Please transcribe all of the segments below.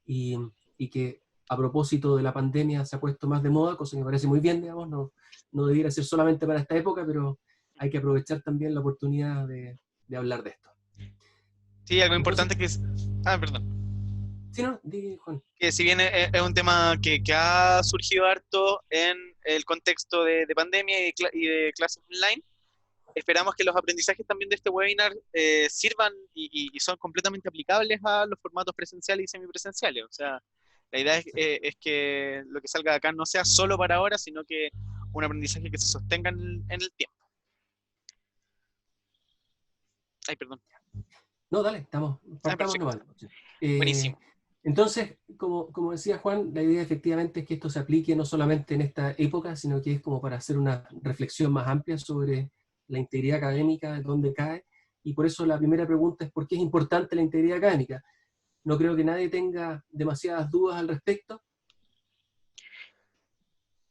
y, y que a propósito de la pandemia se ha puesto más de moda, cosa que me parece muy bien, digamos, no debiera ser solamente para esta época, pero hay que aprovechar también la oportunidad de hablar de esto. Sí, algo Entonces, importante que es... Ah, perdón. sí, ¿no? Di, Juan. Que si bien es un tema que ha surgido harto en el contexto de pandemia y de clases online, esperamos que los aprendizajes también de este webinar sirvan y son completamente aplicables a los formatos presenciales y semipresenciales. O sea, la idea es que lo que salga de acá no sea solo para ahora, sino que un aprendizaje que se sostenga en el tiempo. Ay, perdón. No, dale, Ah, partamos perfecto. nomás. Eh, Buenísimo. entonces, como decía Juan, la idea efectivamente es que esto se aplique no solamente en esta época, sino que es como para hacer una reflexión más amplia sobre la integridad académica, dónde cae, y por eso la primera pregunta es ¿por qué es importante la integridad académica? No creo que nadie tenga demasiadas dudas al respecto.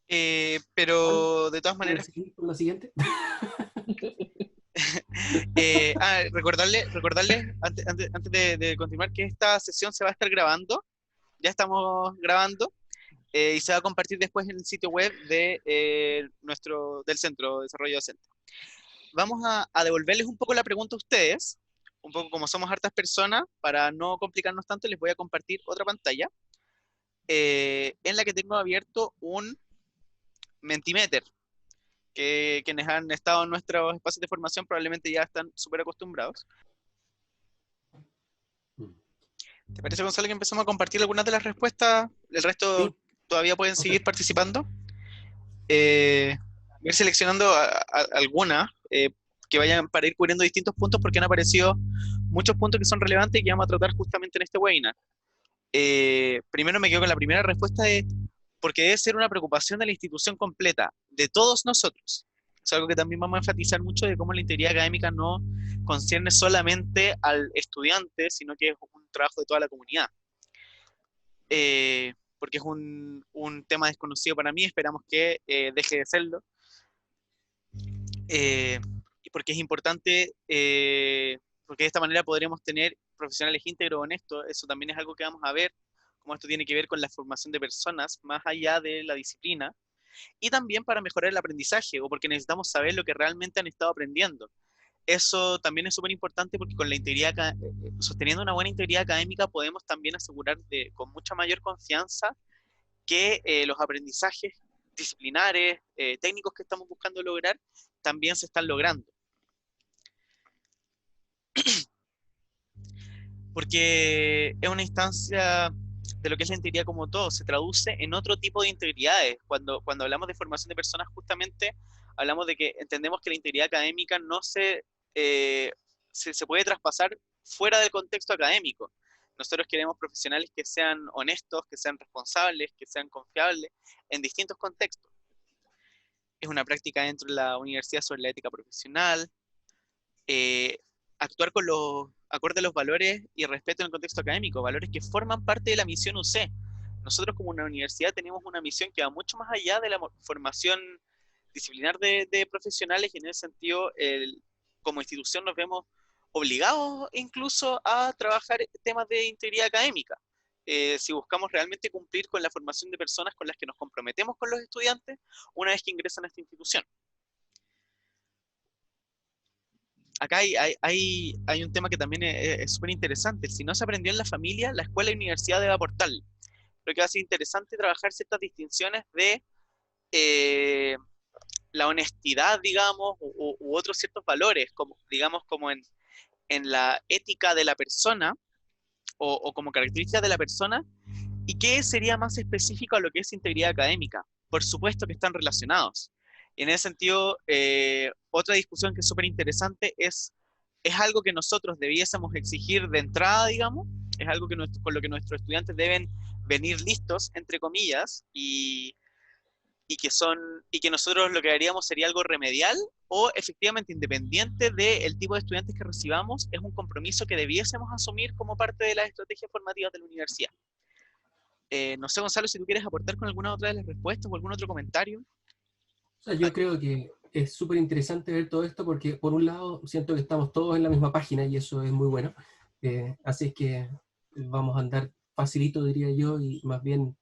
Juan, Pero de todas ¿quieres maneras, seguir con la siguiente? recordarles antes de continuar que esta sesión se va a estar grabando. Ya estamos grabando y se va a compartir después en el sitio web del Centro de Desarrollo Docente. Vamos a devolverles un poco la pregunta a ustedes, un poco como somos hartas personas, para no complicarnos tanto, les voy a compartir otra pantalla en la que tengo abierto un Mentimeter, que quienes han estado en nuestros espacios de formación probablemente ya están súper acostumbrados. ¿Te parece, Gonzalo, que empezamos a compartir algunas de las respuestas? El resto Sí, todavía pueden seguir perfecto. participando. Voy a ir seleccionando algunas que vayan para ir cubriendo distintos puntos porque han aparecido muchos puntos que son relevantes y que vamos a tratar justamente en este webinar. Primero me quedo con la primera respuesta de porque debe ser una preocupación de la institución completa, de todos nosotros. Es algo que también vamos a enfatizar mucho de cómo la integridad académica no concierne solamente al estudiante, sino que es un trabajo de toda la comunidad. Porque es un tema desconocido para mí, esperamos que deje de serlo. Eh, y porque es importante, porque de esta manera podremos tener profesionales íntegros, honestos, eso también es algo que vamos a ver, cómo esto tiene que ver con la formación de personas más allá de la disciplina, y también para mejorar el aprendizaje, o porque necesitamos saber lo que realmente han estado aprendiendo. Eso también es súper importante porque con la integridad, sosteniendo una buena integridad académica podemos también asegurar con mucha mayor confianza que los aprendizajes disciplinares, técnicos que estamos buscando lograr, también se están logrando. Porque es una instancia de lo que es la integridad como todo, se traduce en otro tipo de integridades. Cuando hablamos de formación de personas, justamente hablamos de que entendemos que la integridad académica no se puede traspasar fuera del contexto académico. Nosotros queremos profesionales que sean honestos, que sean responsables, que sean confiables en distintos contextos. Es una práctica dentro de la universidad sobre la ética profesional, eh, actuar con los acorde a los valores y respeto en el contexto académico, valores que forman parte de la misión UC. Nosotros como una universidad tenemos una misión que va mucho más allá de la formación disciplinar de profesionales y en ese sentido como institución nos vemos obligados incluso a trabajar temas de integridad académica. Si buscamos realmente cumplir con la formación de personas con las que nos comprometemos con los estudiantes una vez que ingresan a esta institución. Acá hay un tema que también es súper interesante. Si no se aprendió en la familia, la escuela y universidad debe aportarle. Creo que va a ser interesante trabajar ciertas distinciones de la honestidad, digamos, u otros ciertos valores, como, digamos, como en la ética de la persona o como características de la persona, y qué sería más específico a lo que es integridad académica. Por supuesto que están relacionados. Y en ese sentido, otra discusión que es súper interesante es algo que nosotros debiésemos exigir de entrada, digamos, es algo con lo que nuestros estudiantes deben venir listos, entre comillas, y que nosotros lo que haríamos sería algo remedial o efectivamente independiente del tipo de estudiantes que recibamos, es un compromiso que debiésemos asumir como parte de las estrategias formativas de la universidad. No sé, Gonzalo, si tú quieres aportar con alguna otra de las respuestas o algún otro comentario. O sea, yo creo que es súper interesante ver todo esto porque, por un lado, siento que estamos todos en la misma página y eso es muy bueno. Así es que vamos a andar facilito, diría yo, y más bien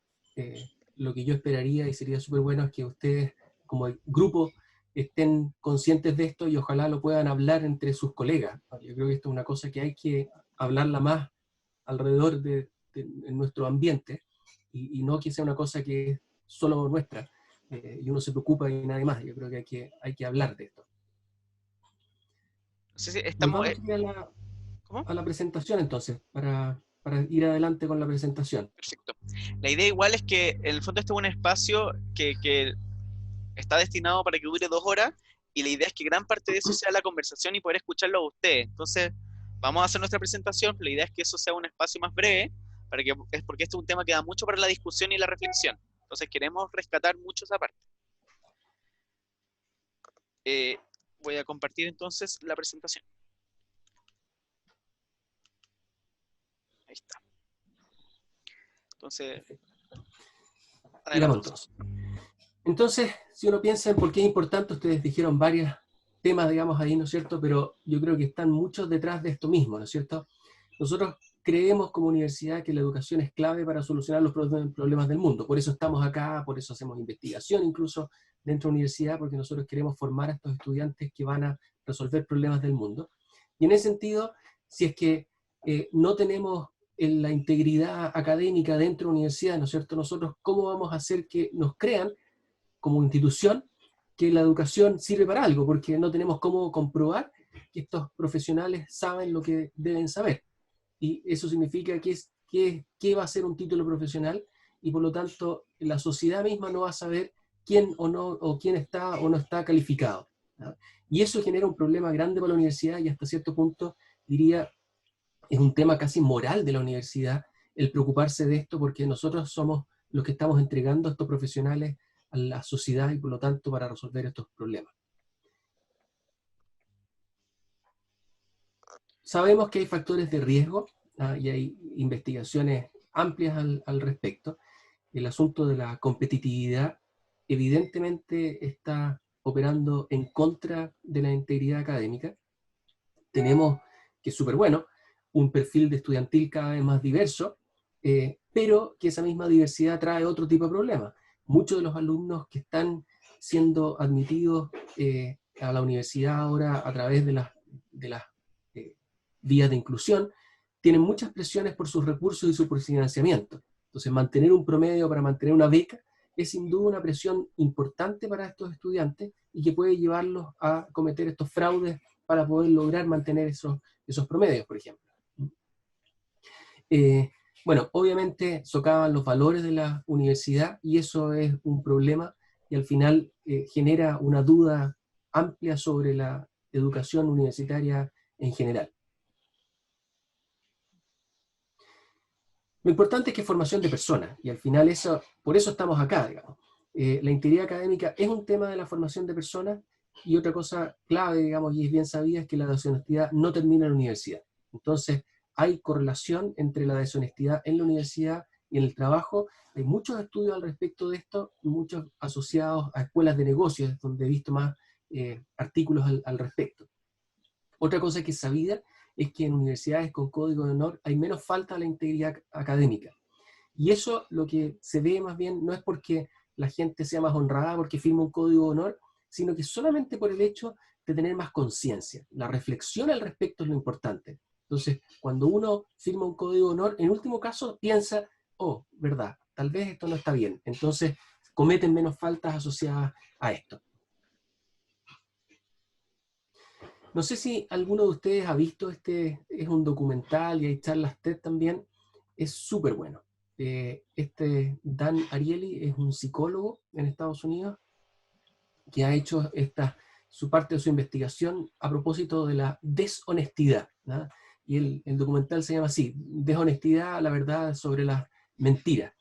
lo que yo esperaría y sería súper bueno es que ustedes como grupo estén conscientes de esto y ojalá lo puedan hablar entre sus colegas. Yo creo que esto es una cosa que hay que hablarla más alrededor en nuestro ambiente y no que sea una cosa que es solo nuestra y uno se preocupa y nadie más. Yo creo que hay que hablar de esto. No sé si Nos estamos... vamos ¿Cómo? a la presentación entonces, para ir adelante con la presentación. Perfecto. La idea igual es que en el fondo este es un espacio que está destinado para que dure 2 horas y la idea es que gran parte de eso sea la conversación y poder escucharlo a ustedes. Entonces, vamos a hacer nuestra presentación, la idea es que eso sea un espacio más breve, es porque este es un tema que da mucho para la discusión y la reflexión. Entonces, queremos rescatar mucho esa parte. Voy a compartir entonces la presentación. Ahí está. Entonces, Sigamos adelante. entonces. Entonces, si uno piensa en por qué es importante, ustedes dijeron varios temas, digamos, ahí, ¿no es cierto? Pero yo creo que están muchos detrás de esto mismo, ¿no es cierto? Nosotros creemos como universidad que la educación es clave para solucionar los problemas del mundo. Por eso estamos acá, por eso hacemos investigación incluso dentro de la universidad, porque nosotros queremos formar a estos estudiantes que van a resolver problemas del mundo. Y en ese sentido, si es que no tenemos la integridad académica dentro de la universidad, ¿no es cierto? Nosotros, ¿cómo vamos a hacer que nos crean como institución que la educación sirve para algo? Porque no tenemos cómo comprobar que estos profesionales saben lo que deben saber. Y eso significa que va a ser un título profesional y por lo tanto la sociedad misma no va a saber quién o no, o quién está o no está calificado, ¿no? Y eso genera un problema grande para la universidad y hasta cierto punto, diría, es un tema casi moral de la universidad el preocuparse de esto porque nosotros somos los que estamos entregando a estos profesionales a la sociedad y por lo tanto para resolver estos problemas. Sabemos que hay factores de riesgo y hay investigaciones amplias al respecto. El asunto de la competitividad evidentemente está operando en contra de la integridad académica. Tenemos, que es súper bueno, un perfil de estudiantil cada vez más diverso, pero que esa misma diversidad trae otro tipo de problemas. Muchos de los alumnos que están siendo admitidos a la universidad ahora a través de las vías de inclusión, tienen muchas presiones por sus recursos y su financiamiento. Entonces, mantener un promedio para mantener una beca es sin duda una presión importante para estos estudiantes y que puede llevarlos a cometer estos fraudes para poder lograr mantener esos promedios, por ejemplo. Bueno, obviamente socavan los valores de la universidad y eso es un problema y al final genera una duda amplia sobre la educación universitaria en general. Lo importante es que es formación de personas, y al final por eso estamos acá, digamos. La integridad académica es un tema de la formación de personas, y otra cosa clave, digamos, y es bien sabida, es que la deshonestidad no termina en la universidad. Entonces, hay correlación entre la deshonestidad en la universidad y en el trabajo. Hay muchos estudios al respecto de esto, muchos asociados a escuelas de negocios, donde he visto más artículos al respecto. Otra cosa que es sabida es que en universidades con código de honor hay menos falta a la integridad académica. Y eso lo que se ve más bien no es porque la gente sea más honrada porque firma un código de honor, sino que solamente por el hecho de tener más conciencia. La reflexión al respecto es lo importante. Entonces, cuando uno firma un código de honor, en último caso piensa, oh, verdad, tal vez esto no está bien. Entonces, cometen menos faltas asociadas a esto. No sé si alguno de ustedes ha visto es un documental y hay charlas TED también, es súper bueno. Dan Ariely es un psicólogo en Estados Unidos que ha hecho su parte de su investigación a propósito de la deshonestidad, ¿no? Y el documental se llama así, Deshonestidad, la verdad sobre las mentiras.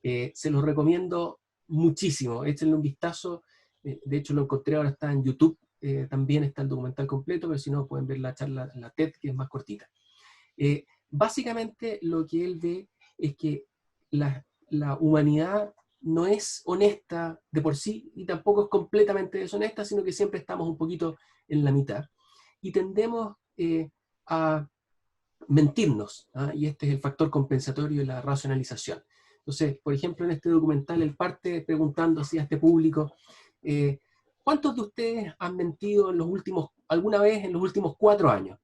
Se los recomiendo muchísimo, échenle un vistazo, de hecho lo encontré ahora, está en YouTube, también está el documental completo, pero si no pueden ver la charla, la TED, que es más cortita. Básicamente lo que él ve es que la humanidad no es honesta de por sí y tampoco es completamente deshonesta, sino que siempre estamos un poquito en la mitad. Y tendemos a mentirnos, ¿ah? Y este es el factor compensatorio y la racionalización. Entonces, por ejemplo, en este documental, él parte preguntando así a este público, ¿cuántos de ustedes han mentido alguna vez en los últimos 4 años?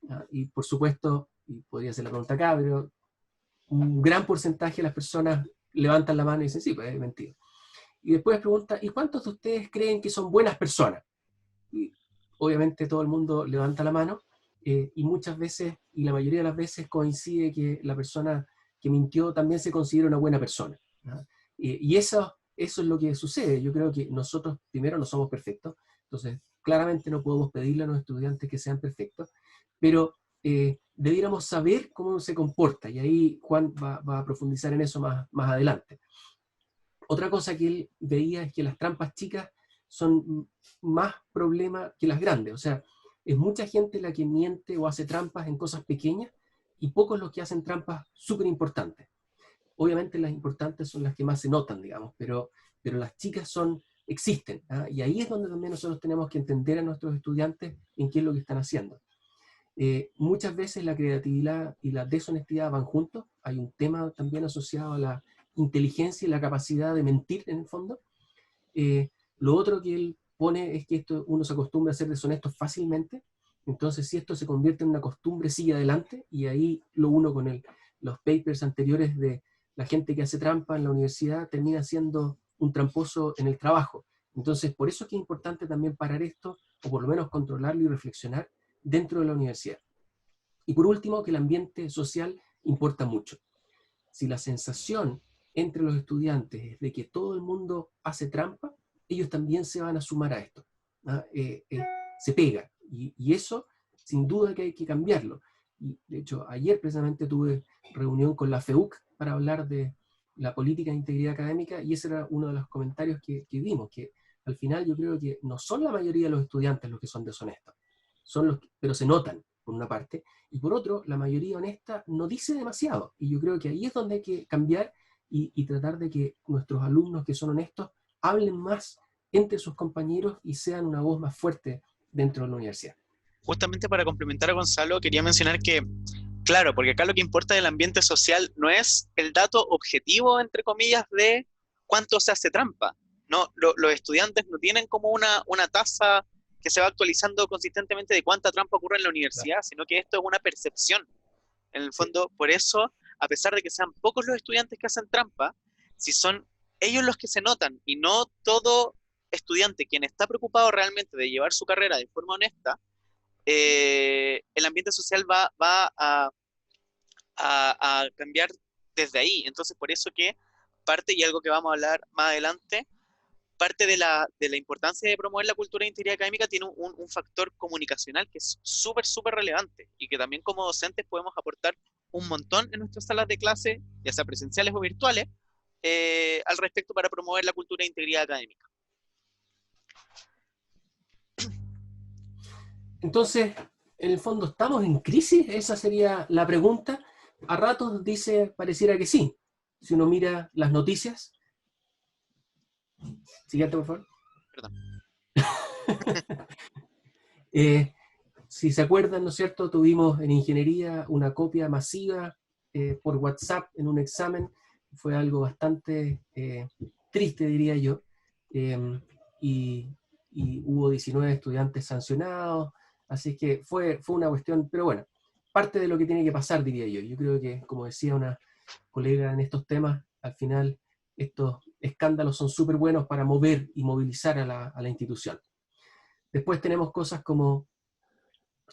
¿Ah? Y por supuesto, y podría ser la pregunta acá, pero un gran porcentaje de las personas levantan la mano y dicen, sí, pues he mentido. Y después pregunta, ¿y cuántos de ustedes creen que son buenas personas? Y obviamente todo el mundo levanta la mano, y muchas veces, y la mayoría de las veces coincide que la persona que mintió también se considera una buena persona, ¿no? Y eso es lo que sucede. Yo creo que nosotros, primero, no somos perfectos, entonces claramente no podemos pedirle a los estudiantes que sean perfectos, pero debiéramos saber cómo se comporta, y ahí Juan va a profundizar en eso más adelante. Otra cosa que él veía es que las trampas chicas son más problema que las grandes. O sea, es mucha gente la que miente o hace trampas en cosas pequeñas y pocos los que hacen trampas súper importantes. Obviamente las importantes son las que más se notan, digamos, pero las chicas existen, ¿ah? Y ahí es donde también nosotros tenemos que entender a nuestros estudiantes en qué es lo que están haciendo. Muchas veces la creatividad y la deshonestidad van juntos. Hay un tema también asociado a la inteligencia y la capacidad de mentir en el fondo. Lo otro que él pone es que uno se acostumbra a ser deshonesto fácilmente, entonces si esto se convierte en una costumbre, sigue adelante, y ahí lo uno con los papers anteriores de la gente que hace trampa en la universidad termina siendo un tramposo en el trabajo. Entonces, por eso es que es importante también parar esto, o por lo menos controlarlo y reflexionar dentro de la universidad. Y por último, que el ambiente social importa mucho. Si la sensación entre los estudiantes es de que todo el mundo hace trampa, ellos también se van a sumar a esto, ¿no? Se pega, y eso sin duda que hay que cambiarlo. Y de hecho, ayer precisamente tuve reunión con la FEUC para hablar de la política de integridad académica, y ese era uno de los comentarios que vimos, que al final yo creo que no son la mayoría de los estudiantes los que son deshonestos, pero se notan, por una parte, y por otro, la mayoría honesta no dice demasiado, y yo creo que ahí es donde hay que cambiar y tratar de que nuestros alumnos que son honestos hablen más entre sus compañeros y sean una voz más fuerte dentro de la universidad. Justamente para complementar a Gonzalo, quería mencionar que, claro, porque acá lo que importa del ambiente social no es el dato objetivo, entre comillas, de cuánto se hace trampa. No, los estudiantes no tienen como una tasa que se va actualizando consistentemente de cuánta trampa ocurre en la universidad, sino que esto es una percepción. En el fondo, por eso, a pesar de que sean pocos los estudiantes que hacen trampa, si son ellos los que se notan y no todo estudiante quien está preocupado realmente de llevar su carrera de forma honesta, el ambiente social va a cambiar desde ahí. Entonces, por eso que parte, y algo que vamos a hablar más adelante, parte de la importancia de promover la cultura de integridad académica tiene un factor comunicacional que es súper, súper relevante y que también como docentes podemos aportar un montón en nuestras salas de clase, ya sea presenciales o virtuales, al respecto para promover la cultura de integridad académica. Entonces, en el fondo, ¿estamos en crisis? Esa sería la pregunta. A ratos pareciera que sí. Si uno mira las noticias. Siguiente, por favor. Perdón. Si se acuerdan, ¿no es cierto? Tuvimos en ingeniería una copia masiva por WhatsApp en un examen. Fue algo bastante triste, diría yo. Y hubo 19 estudiantes sancionados. Así que fue una cuestión, pero bueno, parte de lo que tiene que pasar, diría yo. Yo creo que, como decía una colega en estos temas, al final estos escándalos son súper buenos para mover y movilizar a la institución. Después tenemos cosas como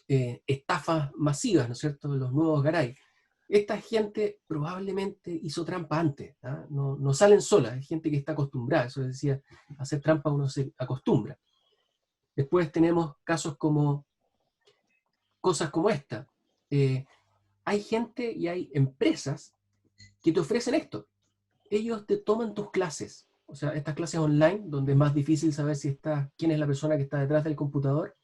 estafas masivas, ¿no es cierto?, de los nuevos garay. Esta gente probablemente hizo trampa antes, ¿ah? No salen solas, es gente que está acostumbrada, eso decía, a hacer trampa uno se acostumbra. Después tenemos cosas como esta. Hay gente y hay empresas que te ofrecen esto. Ellos te toman tus clases, o sea, estas clases online, donde es más difícil saber quién es la persona que está detrás del computador,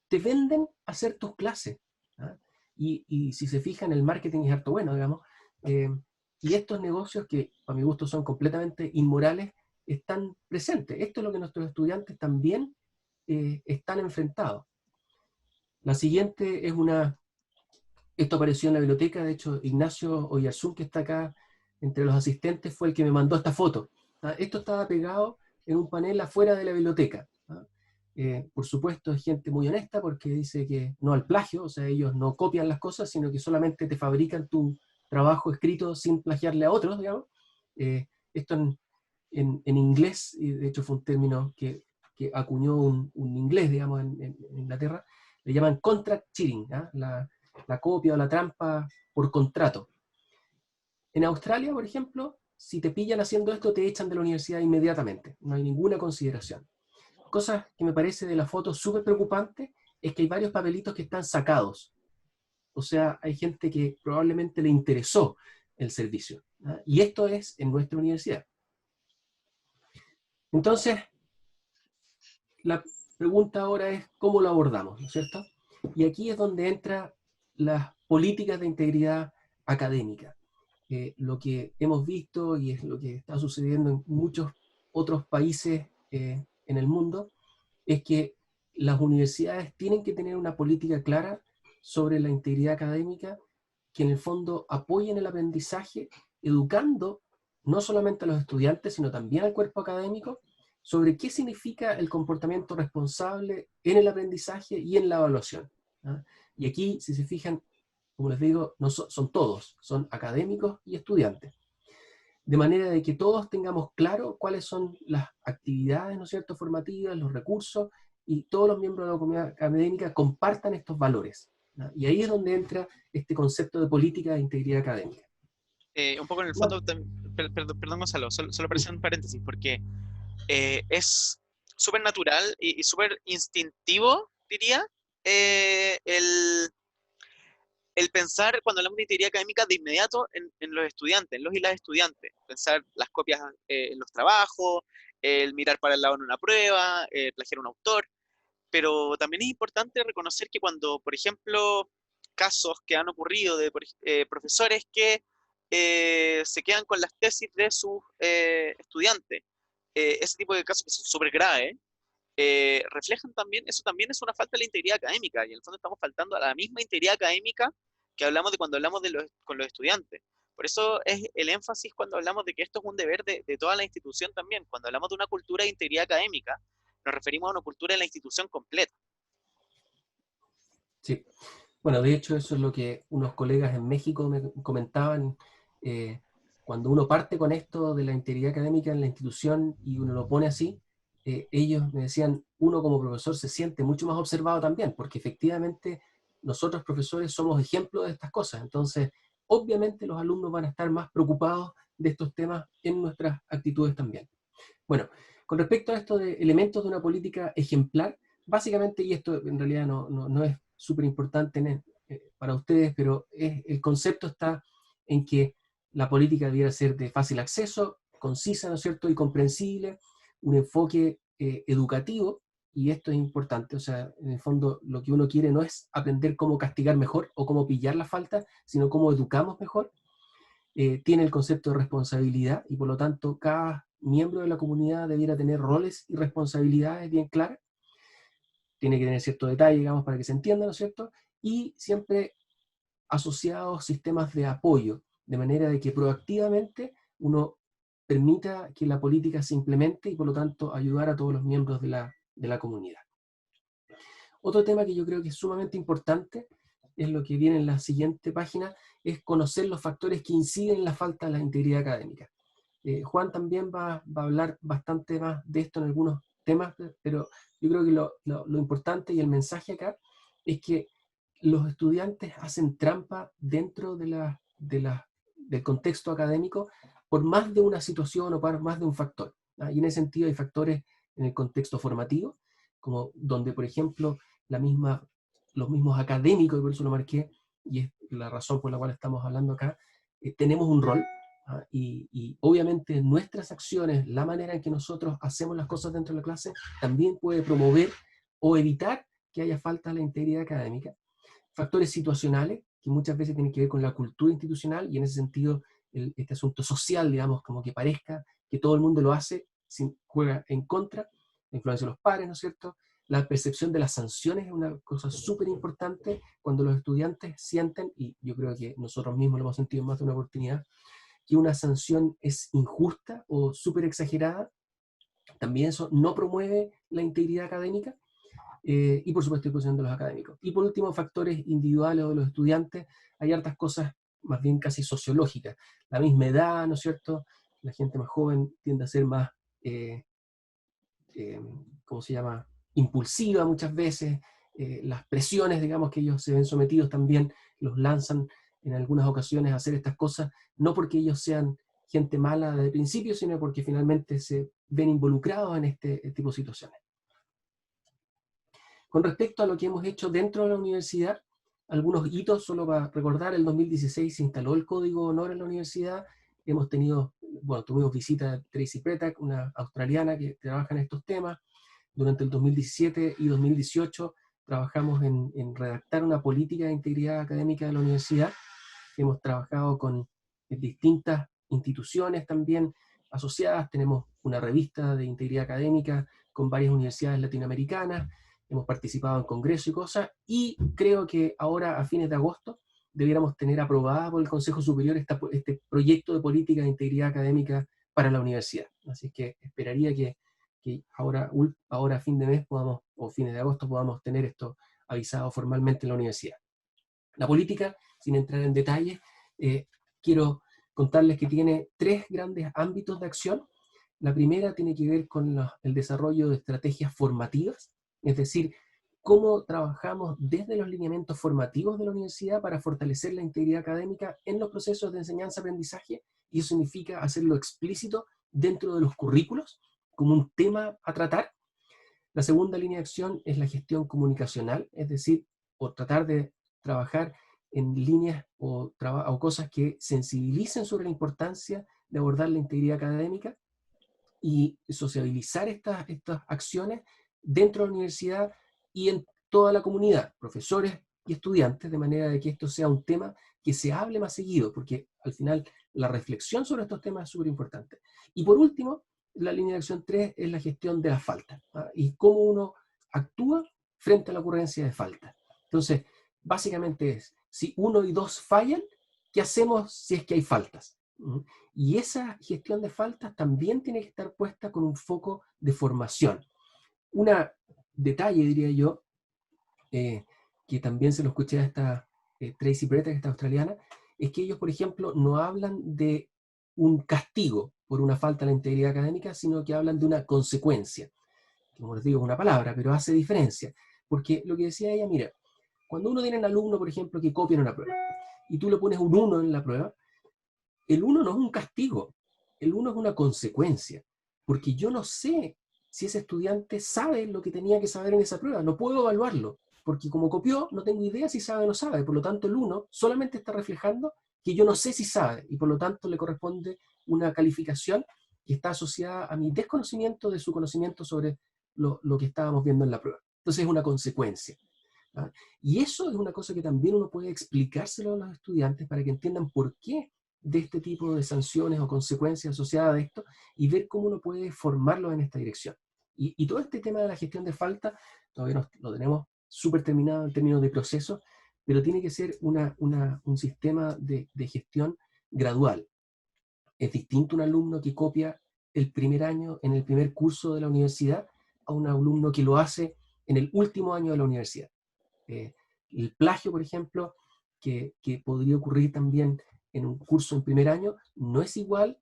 te venden hacer tus clases, ¿ah? Y si se fijan, el marketing es harto bueno, digamos, y estos negocios que a mi gusto son completamente inmorales, están presentes. Esto es lo que nuestros estudiantes también están enfrentados. La siguiente es una Esto apareció en la biblioteca, de hecho Ignacio Oyarzún, que está acá entre los asistentes, fue el que me mandó esta foto. Esto estaba pegado en un panel afuera de la biblioteca. Por supuesto es gente muy honesta porque dice que no al plagio, o sea, ellos no copian las cosas, sino que solamente te fabrican tu trabajo escrito sin plagiarle a otros, digamos. Esto en inglés, y de hecho fue un término que acuñó un inglés, digamos, en Inglaterra, le llaman contract cheating, la copia o la trampa por contrato. En Australia, por ejemplo, si te pillan haciendo esto, te echan de la universidad inmediatamente, no hay ninguna consideración. Cosas que me parece de la foto súper preocupante es que hay varios papelitos que están sacados. O sea, hay gente que probablemente le interesó el servicio. Y esto es en nuestra universidad. Entonces, la pregunta ahora es cómo lo abordamos, ¿no es cierto? Y aquí es donde entran las políticas de integridad académica. Lo que hemos visto y es lo que está sucediendo en muchos otros países en el mundo, es que las universidades tienen que tener una política clara sobre la integridad académica que en el fondo apoyen el aprendizaje, educando no solamente a los estudiantes, sino también al cuerpo académico, sobre qué significa el comportamiento responsable en el aprendizaje y en la evaluación. Y aquí, si se fijan, como les digo, no son todos, son académicos y estudiantes. De manera de que todos tengamos claro cuáles son las actividades, ¿no es cierto?, formativas, los recursos, y todos los miembros de la comunidad académica compartan estos valores. Y ahí es donde entra este concepto de política de integridad académica. Un poco en el Bueno, fondo, perdón Gonzalo, solo para hacer un paréntesis, porque es súper natural y súper instintivo, diría, el pensar cuando hablamos de integridad académica de inmediato en los estudiantes, en los y las estudiantes. Pensar las copias en los trabajos, el mirar para el lado en una prueba, plagiar un autor. Pero también es importante reconocer que cuando, por ejemplo, casos que han ocurrido de profesores que se quedan con las tesis de sus estudiantes, ese tipo de casos que son súper graves, reflejan también, eso también es una falta de la integridad académica, y en el fondo estamos faltando a la misma integridad académica que hablamos de cuando hablamos con los estudiantes. Por eso es el énfasis cuando hablamos de que esto es un deber de toda la institución también. Cuando hablamos de una cultura de integridad académica, nos referimos a una cultura en la institución completa. sí. Bueno, de hecho eso es lo que unos colegas en México me comentaban. Cuando uno parte con esto de la integridad académica en la institución y uno lo pone así, ellos me decían, uno como profesor se siente mucho más observado también, porque efectivamente nosotros profesores somos ejemplos de estas cosas. Entonces, obviamente los alumnos van a estar más preocupados de estos temas en nuestras actitudes también. Bueno, con respecto a esto de elementos de una política ejemplar, básicamente, y esto en realidad no es súper importante para ustedes, pero el concepto está en que la política debiera ser de fácil acceso, concisa, ¿no es cierto?, y comprensible, un enfoque educativo, y esto es importante, o sea, en el fondo lo que uno quiere no es aprender cómo castigar mejor o cómo pillar la falta, sino cómo educamos mejor. Tiene el concepto de responsabilidad y por lo tanto cada miembro de la comunidad debiera tener roles y responsabilidades bien claras. Tiene que tener cierto detalle, digamos, para que se entienda, ¿no es cierto? Y siempre asociados sistemas de apoyo, de manera de que proactivamente uno permita que la política se implemente y por lo tanto ayudar a todos los miembros de la comunidad. Otro tema que yo creo que es sumamente importante, es lo que viene en la siguiente página, es conocer los factores que inciden en la falta de la integridad académica. Juan también va a hablar bastante más de esto en algunos temas, pero yo creo que lo importante y el mensaje acá es que los estudiantes hacen trampa dentro del contexto académico por más de una situación o por más de un factor. Y en ese sentido hay factores en el contexto formativo, como donde, por ejemplo, los mismos académicos, y por eso lo marqué, y es la razón por la cual estamos hablando acá, tenemos un rol. Y obviamente nuestras acciones, la manera en que nosotros hacemos las cosas dentro de la clase, también puede promover o evitar que haya falta de la integridad académica. Factores situacionales, que muchas veces tienen que ver con la cultura institucional, y en ese sentido este asunto social, digamos, como que parezca que todo el mundo lo hace, juega en contra, la influencia de los padres, ¿no es cierto?, La percepción de las sanciones es una cosa súper importante cuando los estudiantes sienten, y yo creo que nosotros mismos lo hemos sentido en más de una oportunidad, que una sanción es injusta o súper exagerada. También eso no promueve la integridad académica, y por supuesto la posición de los académicos. Y por último, factores individuales de los estudiantes, hay hartas cosas más bien casi sociológicas. La misma edad, ¿no es cierto? La gente más joven tiende a ser más, eh, ¿cómo se llama?, impulsiva muchas veces. Las presiones, digamos, que ellos se ven sometidos también los lanzan en algunas ocasiones a hacer estas cosas, no porque ellos sean gente mala desde el principio, sino porque finalmente se ven involucrados en este tipo de situaciones. Con respecto a lo que hemos hecho dentro de la universidad, algunos hitos, solo para recordar: el 2016 se instaló el Código de Honor en la universidad. Hemos tenido, bueno, tuvimos visita de Tracy Petak, una australiana que trabaja en estos temas. Durante el 2017 y 2018 trabajamos en redactar una política de integridad académica de la universidad. Hemos trabajado con distintas instituciones también asociadas. Tenemos una revista de integridad académica con varias universidades latinoamericanas. Hemos participado en congresos y cosas, y creo que ahora, a fines de agosto, debiéramos tener aprobada por el Consejo Superior este proyecto de política de integridad académica para la universidad. Así que esperaría que ahora a fin de mes podamos, o fines de agosto, podamos tener esto avisado formalmente en la universidad. La política, sin entrar en detalles, quiero contarles que tiene 3 grandes ámbitos de acción. La primera tiene que ver con el desarrollo de estrategias formativas, es decir, cómo trabajamos desde los lineamientos formativos de la universidad para fortalecer la integridad académica en los procesos de enseñanza-aprendizaje, y eso significa hacerlo explícito dentro de los currículos, como un tema a tratar. La segunda línea de acción es la gestión comunicacional, es decir, o tratar de trabajar en líneas o cosas que sensibilicen sobre la importancia de abordar la integridad académica y sociabilizar estas acciones dentro de la universidad y en toda la comunidad, profesores y estudiantes, de manera de que esto sea un tema que se hable más seguido, porque al final la reflexión sobre estos temas es súper importante. Y por último, la línea de acción 3 es la gestión de las faltas, ¿ah? Y cómo uno actúa frente a la ocurrencia de faltas. Entonces, básicamente es, si 1 y 2 fallan, ¿qué hacemos si es que hay faltas? Y esa gestión de faltas también tiene que estar puesta con un foco de formación. Un detalle, diría yo, que también se lo escuché a esta Tracy Petak, esta australiana, es que ellos, por ejemplo, no hablan de un castigo por una falta a la integridad académica, sino que hablan de una consecuencia. Como les digo, es una palabra, pero hace diferencia. Porque lo que decía ella, mira, cuando uno tiene un alumno, por ejemplo, que copia en una prueba, y tú le pones un 1 en la prueba, el 1 no es un castigo, el 1 es una consecuencia, porque yo no sé si ese estudiante sabe lo que tenía que saber en esa prueba, no puedo evaluarlo, porque como copió, no tengo idea si sabe o no sabe, por lo tanto el 1 solamente está reflejando que yo no sé si sabe, y por lo tanto le corresponde una calificación que está asociada a mi desconocimiento de su conocimiento sobre lo que estábamos viendo en la prueba. Entonces es una consecuencia. ¿Ah? Y eso es una cosa que también uno puede explicárselo a los estudiantes para que entiendan por qué de este tipo de sanciones o consecuencias asociadas a esto, y ver cómo uno puede formarlo en esta dirección. Y todo este tema de la gestión de falta todavía no lo tenemos súper terminado en términos de proceso, pero tiene que ser un sistema de gestión gradual. Es distinto un alumno que copia el primer año en el primer curso de la universidad a un alumno que lo hace en el último año de la universidad. El plagio, por ejemplo, que podría ocurrir también en un curso en primer año, no es igual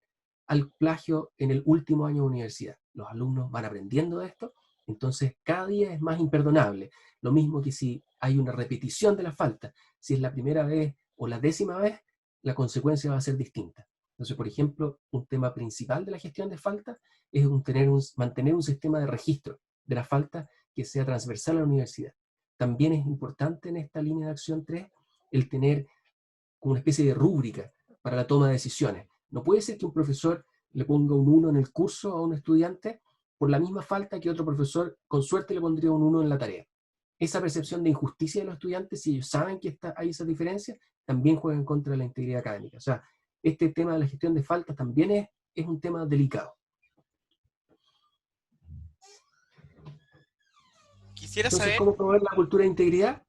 al plagio en el último año de universidad. Los alumnos van aprendiendo de esto, entonces cada día es más imperdonable. Lo mismo que si hay una repetición de la falta, si es la primera vez o la 10ª vez, la consecuencia va a ser distinta. Entonces, por ejemplo, un tema principal de la gestión de faltas es mantener un sistema de registro de la falta que sea transversal a la universidad. También es importante en esta línea de acción 3 el tener como una especie de rúbrica para la toma de decisiones. No puede ser que un profesor le ponga un 1 en el curso a un estudiante por la misma falta que otro profesor con suerte le pondría un 1 en la tarea. Esa percepción de injusticia de los estudiantes, si ellos saben que hay esa diferencia, también juega en contra de la integridad académica. O sea, este tema de la gestión de faltas también es un tema delicado. Quisiera Entonces, saber, ¿cómo promover la cultura de integridad?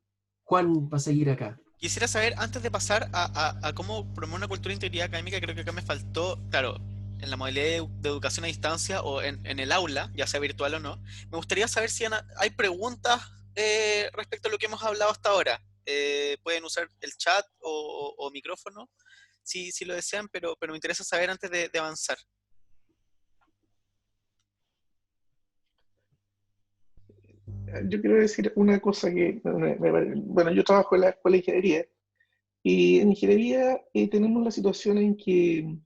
Juan va a seguir acá. quisiera saber, antes de pasar a cómo promover una cultura de integridad académica, creo que acá me faltó, claro, en la modalidad de educación a distancia o en el aula, ya sea virtual o no, me gustaría saber si hay preguntas respecto a lo que hemos hablado hasta ahora. Pueden usar el chat o micrófono si lo desean, pero me interesa saber antes de avanzar. Yo quiero decir una cosa que, bueno, yo trabajo en la Escuela de Ingeniería y en ingeniería tenemos la situación en que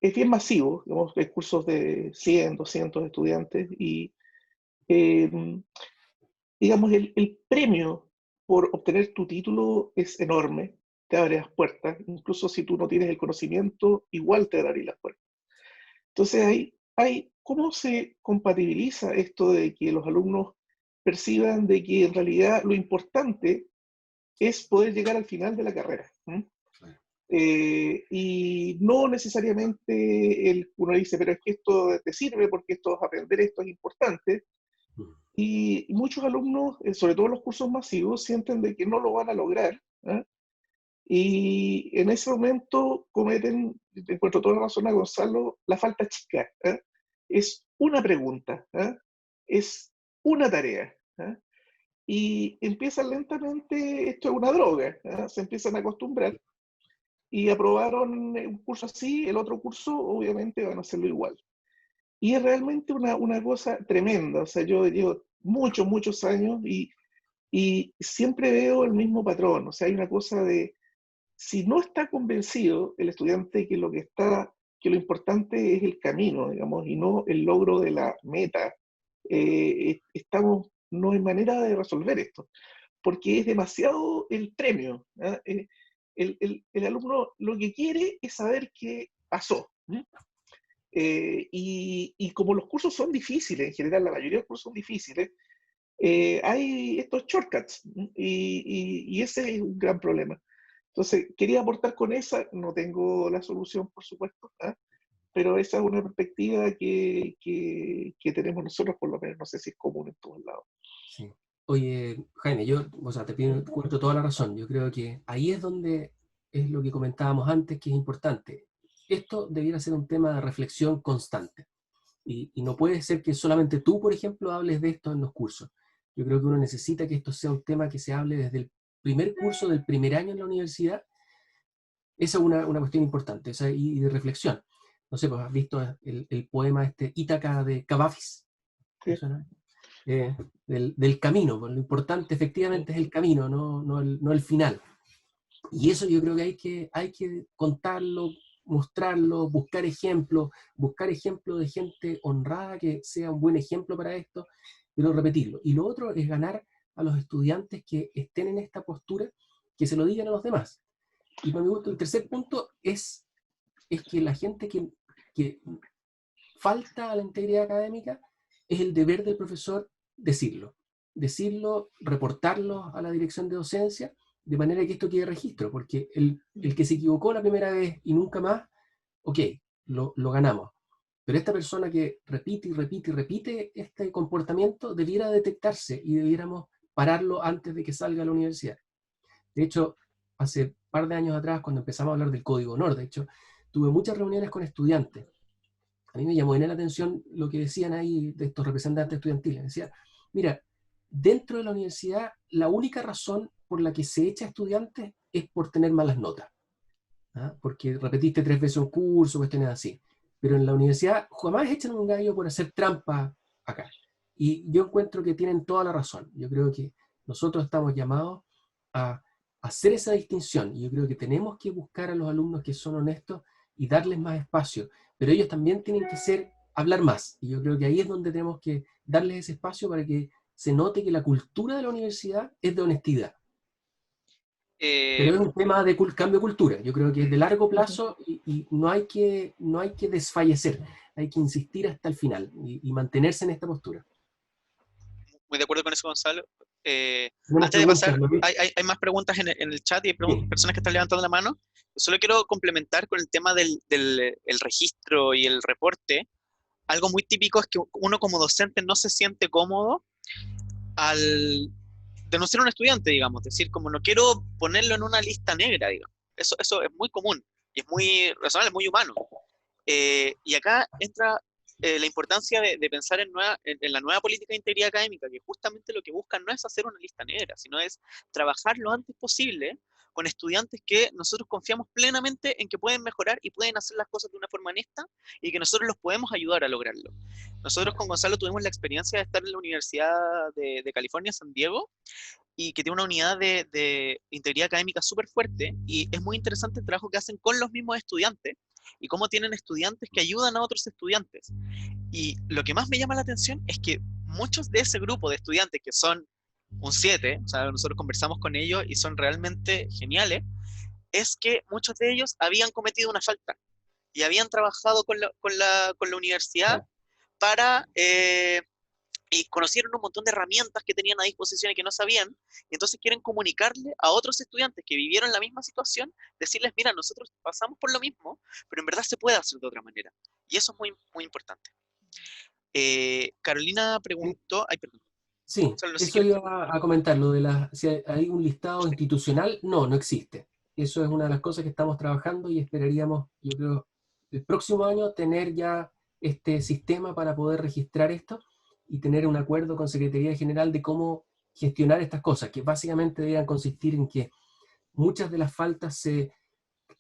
es bien masivo, digamos, hay cursos de 100, 200 estudiantes y, eh, digamos, el premio por obtener tu título es enorme, te abre las puertas, incluso si tú no tienes el conocimiento, igual te abre las puertas. Entonces, ¿cómo se compatibiliza esto de que los alumnos perciban de que en realidad lo importante es poder llegar al final de la carrera? Y no necesariamente uno dice, pero es que esto te sirve porque aprender esto es importante. Y muchos alumnos, sobre todo en los cursos masivos, sienten de que no lo van a lograr. ¿Eh? Y en ese momento cometen, te encuentro toda la razón a Gonzalo, la falta chica. ¿Eh? Es una pregunta, ¿eh? Es una tarea. ¿Eh? Y empiezan lentamente, esto es una droga, ¿eh? Se empiezan a acostumbrar y aprobaron un curso así, el otro curso obviamente van a hacerlo igual. Y es realmente una cosa tremenda, o sea, yo llevo muchos, muchos años y siempre veo el mismo patrón, o sea, hay una cosa de, si no está convencido el estudiante que lo importante es el camino, digamos, y no el logro de la meta, no hay manera de resolver esto, porque es demasiado el premio. ¿Eh? El alumno lo que quiere es saber qué pasó. ¿Eh? Y como los cursos son difíciles, en general la mayoría de los cursos son difíciles, hay estos shortcuts y ese es un gran problema. Entonces, quería aportar con esa, no tengo la solución, por supuesto, ¿eh? Pero esa es una perspectiva que tenemos nosotros, por lo menos, no sé si es común en todos lados. Sí. Oye, Jaime, o sea, te cuento toda la razón. Yo creo que ahí es donde es lo que comentábamos antes, que es importante. Esto debiera ser un tema de reflexión constante. Y no puede ser que solamente tú, por ejemplo, hables de esto en los cursos. Yo creo que uno necesita que esto sea un tema que se hable desde el primer curso del primer año en la universidad. Esa es una cuestión importante, y de reflexión. No sé, pues has visto el poema Ítaca de Cavafis. Sí. Del camino, pues lo importante efectivamente es el camino, no el final. Y eso yo creo que hay que contarlo, mostrarlo, buscar ejemplos de gente honrada que sea un buen ejemplo para esto, pero repetirlo. Y lo otro es ganar a los estudiantes que estén en esta postura, que se lo digan a los demás. Y para mi gusto, el tercer punto es que la gente que falta a la integridad académica es el deber del profesor decirlo, reportarlo a la dirección de docencia, de manera que esto quede registro, porque el que se equivocó la primera vez y nunca más, ok, lo ganamos. Pero esta persona que repite y repite y repite este comportamiento debiera detectarse y debiéramos pararlo antes de que salga a la universidad. De hecho, hace un par de años atrás, cuando empezamos a hablar del Código Honor, de hecho, tuve muchas reuniones con estudiantes. A mí me llamó bien la atención lo que decían ahí de estos representantes estudiantiles. Decían, mira, dentro de la universidad, la única razón por la que se echa a estudiantes es por tener malas notas. ¿Ah? Porque repetiste 3 veces un curso, cuestiones así. Pero en la universidad jamás echan un gallo por hacer trampa acá. Y yo encuentro que tienen toda la razón. Yo creo que nosotros estamos llamados a hacer esa distinción. Y yo creo que tenemos que buscar a los alumnos que son honestos y darles más espacio. Pero ellos también tienen que hablar más. Y yo creo que ahí es donde tenemos que darles ese espacio para que se note que la cultura de la universidad es de honestidad. Pero es un tema de cambio de cultura. Yo creo que es de largo plazo y no hay que desfallecer. Hay que insistir hasta el final y mantenerse en esta postura. Muy de acuerdo con eso, Gonzalo. Una Antes de pregunta, pasar, hay más preguntas en el chat y Sí. personas que están levantando la mano. Solo quiero complementar con el tema del el registro y el reporte. Algo muy típico es que uno como docente no se siente cómodo al denunciar a un estudiante, digamos, decir, como no quiero ponerlo en una lista negra, digamos. Eso es muy común y es muy razonable, es muy humano. Y acá entra la importancia de pensar en la nueva política de integridad académica, que justamente lo que buscan no es hacer una lista negra, sino es trabajar lo antes posible con estudiantes que nosotros confiamos plenamente en que pueden mejorar y pueden hacer las cosas de una forma honesta y que nosotros los podemos ayudar a lograrlo. Nosotros con Gonzalo tuvimos la experiencia de estar en la Universidad de California, San Diego, y que tiene una unidad de integridad académica súper fuerte, y es muy interesante el trabajo que hacen con los mismos estudiantes, y cómo tienen estudiantes que ayudan a otros estudiantes. Y lo que más me llama la atención es que muchos de ese grupo de estudiantes, que son un 7, o sea, nosotros conversamos con ellos y son realmente geniales, es que muchos de ellos habían cometido una falta y habían trabajado con la universidad Claro. para y conocieron un montón de herramientas que tenían a disposición y que no sabían, y entonces quieren comunicarle a otros estudiantes que vivieron la misma situación, decirles, mira, nosotros pasamos por lo mismo, pero en verdad se puede hacer de otra manera. Y eso es muy, muy importante. Carolina preguntó, ay, perdón, Sí, Gonzalo, si eso quieres. iba a comentar, lo de si hay un listado institucional, no existe. Eso es una de las cosas que estamos trabajando y esperaríamos, yo creo, el próximo año tener ya este sistema para poder registrar esto y tener un acuerdo con Secretaría General de cómo gestionar estas cosas, que básicamente deberían consistir en que muchas de las faltas se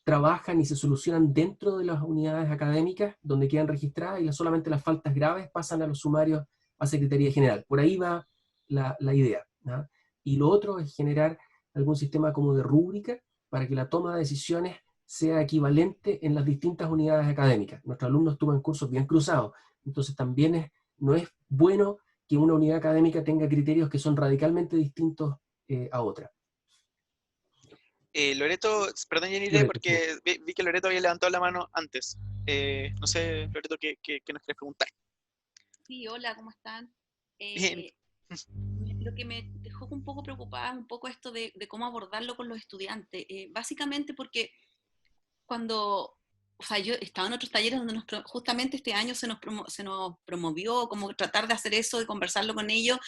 trabajan y se solucionan dentro de las unidades académicas donde quedan registradas, y solamente las faltas graves pasan a los sumarios a Secretaría General. Por ahí va la idea, ¿no? Y lo otro es generar algún sistema como de rúbrica para que la toma de decisiones sea equivalente en las distintas unidades académicas. Nuestros alumnos toman cursos bien cruzados, entonces también no es bueno que una unidad académica tenga criterios que son radicalmente distintos a otra. Loreto, perdón, Yanire, Loreto, sí. porque vi que Loreto había levantado la mano antes. No sé, Loreto, ¿qué nos quieres preguntar? Sí, hola, ¿cómo están? Bien. Lo que me dejó un poco preocupada es un poco esto de cómo abordarlo con los estudiantes. Básicamente porque cuando, o sea, yo estaba en otros talleres donde justamente este año se nos promovió como tratar de hacer eso, de conversarlo con ellos,